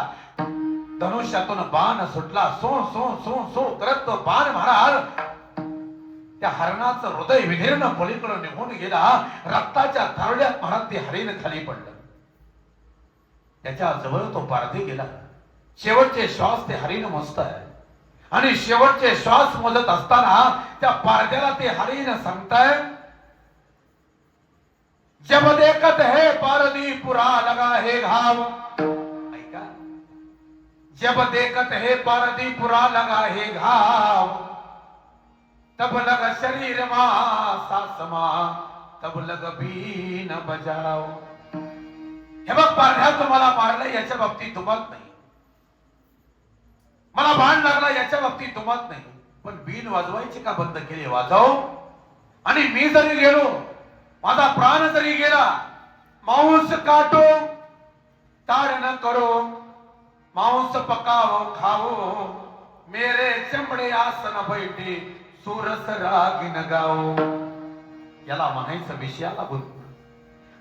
धनुष्यातून बाण सुटला. सो सो सो सो करत तो बाण महाराज त्या हरणाचं हृदय विदीर्ण पलीकडे निघून गेला. रक्ताच्या थारोड्यात महाराज ते हरिण खाली पडलं. त्याच्या जवळ तो पारधी गेला. शेवटचे श्वास ते हरिण मोजत आहे आणि शेवटचे श्वास मोजत असताना त्या पारध्याला ते हरिण सांगताय, जब देखत है पारदी पुरा लगा है घाव. ऐका, जब देखत है पारदी पुरा लगा है घाव. तब लग शरीर मा सासमा तब लग बीन बजाव. हे बघ पारध्या तुम्हाला मारलं याच्या बाबतीत दुमत नाही, मला बाण लागला याच्या बाबतीत दुमत नाही, पण बीन वाजवायची का बंद केली? वाजव. आणि मी जरी गेलो, माझा प्राण जरी गेला, मांस काटो ताड़ न करो, मांस पकाओ खाओ, मेरे चमड़े आसन बैठी सुरस रागिन गाओ. याला म्हणायचं विषयाला गुंतणं.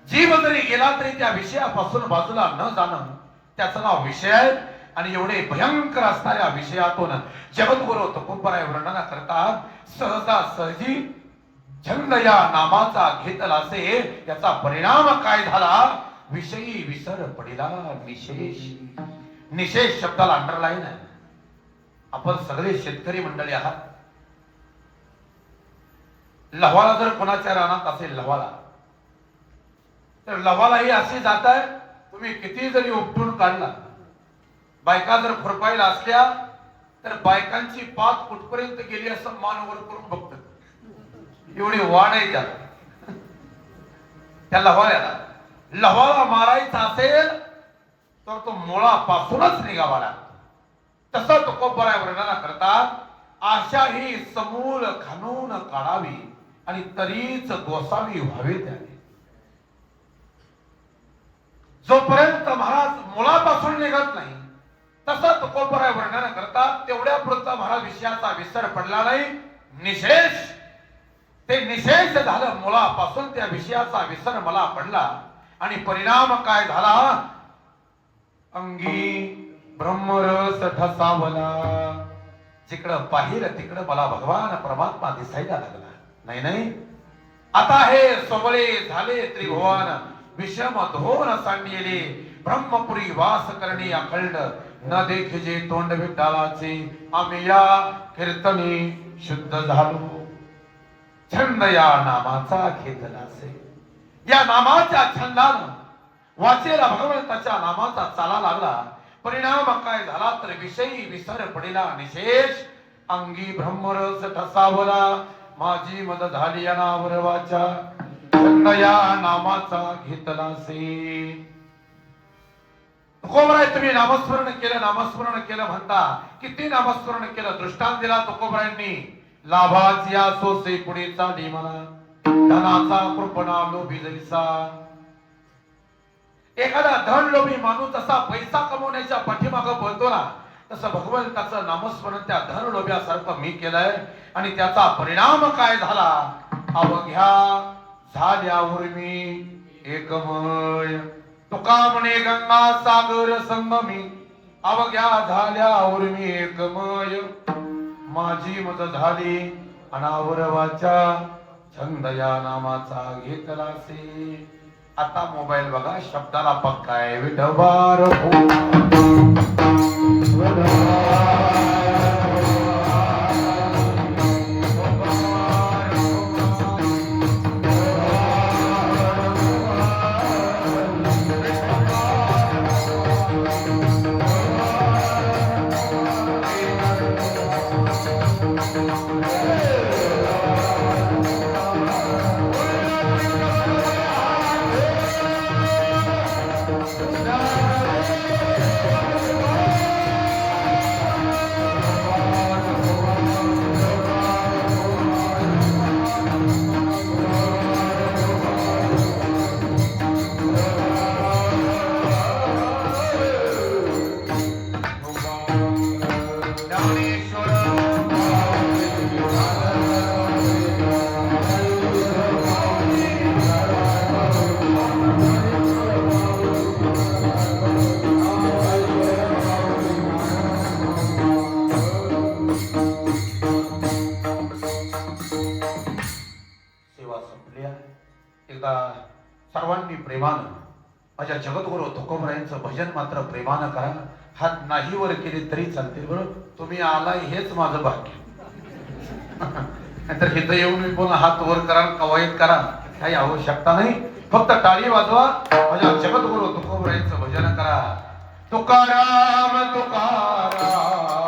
जीव जरी गेला तरी त्या विषयापासून बाजूला न जाणं त्याचं नाव विषय आहे. आणि एवढे भयंकर असणाऱ्या विषयातून जगद्गुरु तुकोबराय वर्णन करतात. सहजा सहजी छंद या नामाचा घेतला असे याचा परिणाम काय झाला? विषयी विसर पडिला निशेष. निशेष शब्दाला अंडरलाईन आहे. आपण सगळे शेतकरी मंडळी आहात. लव्हाळा जर कोणाच्या रानात असेल लव्हाळा, तर लव्हाळा ही अशी जात आहे, तुम्ही किती जरी उपटून काढला, बायका जर खुरपायला असल्या तर बायकांची पात कुठपर्यंत गेली असं मानवर करून बघतात. एवढी वाढ आहे त्या लव्हाळ्याला. लव्हाळा मारायचा असेल तर तो मुळापासूनच निघावा लागतो. तसं तुकोबराय वर्णन करतात. आशा ही समूल खणून काढावी आणि तरीच गोसावी व्हावे त्याने. जोपर्यंत महाराज मुळापासून निघत नाही तसं तुकोबराय वर्णन करतात. तेवढ्या पुरता महाराज विषयाचा विसर पडला नाही. निशेष ते निशेष झालं. मुळापासून त्या विषयाचा विसर मला पडला आणि परिणाम काय झाला? अंगी ब्रह्मरस ठसावला. जिकडं पाहिलं तिकडं मला भगवान परमात्मा दिसायला लागला. नाही नाही, आता हे सोबळे झाले त्रिभुवन, विषम धोन सांडलेले ब्रह्मपुरी वास करणे अखंड. न देखजे तोंड विठ्ठलाचे, आम्ही या कीर्तनी शुद्ध झालो. छंद या नामाचा घेतलासे. या नामाच्या छंदानं वाचेला भगवंताच्या नामाचा चाला लागला. परिणाम काय झाला तर विषयी विसर पडिला निशेष. अंगी ब्रह्मरस ठसावला, माझी मद झाली या नावर वाचा. छंद या नामाचा घेतलासे. तुकोबराय, तुम्ही नामस्मरण केलं म्हणता. किती नामस्मरण केलं? दृष्टांत दिला तुकोबरायांनी. लाभाची सोसे पुढे चाली म्हणा, धनाचा कृपणा लोभी जैसा. एखादा धन लोभी माणूस जसा पैसा कमवण्याच्या पाठीमागं पळतो ना, तसं भगवंताचं नामस्मरण त्या धन लोभ्यासारखं मी केलंय. आणि त्याचा परिणाम काय झाला? अवघ्या झाल्यावर मी एकमय. तुका म्हणे गंगा सागर संगमी, अवघ्या झाल्यावर मी एकमय. माझी मत झाली अनावर वाचा, छंद या नामाचा घेतलासे. आता मोबाईल बघा, शब्दाला पक्का आहे. विठवार सर्वांनी प्रेमानं माझ्या जगद्गुरु तुकोबरायांचं भजन मात्र प्रेमानं करा. हात नाही वर केले तरी चालते. बरोबर, तुम्ही आलाय हेच माझं भाग्य. नाहीतर इथं येऊन मी पुन्हा हात वर करा, कवायत करा, काही आवश्यकता नाही. फक्त टाळी वाजवा, माझ्या जगद्गुरु तुकोबरायांचं भजन करा. तुकाराम तुकाराम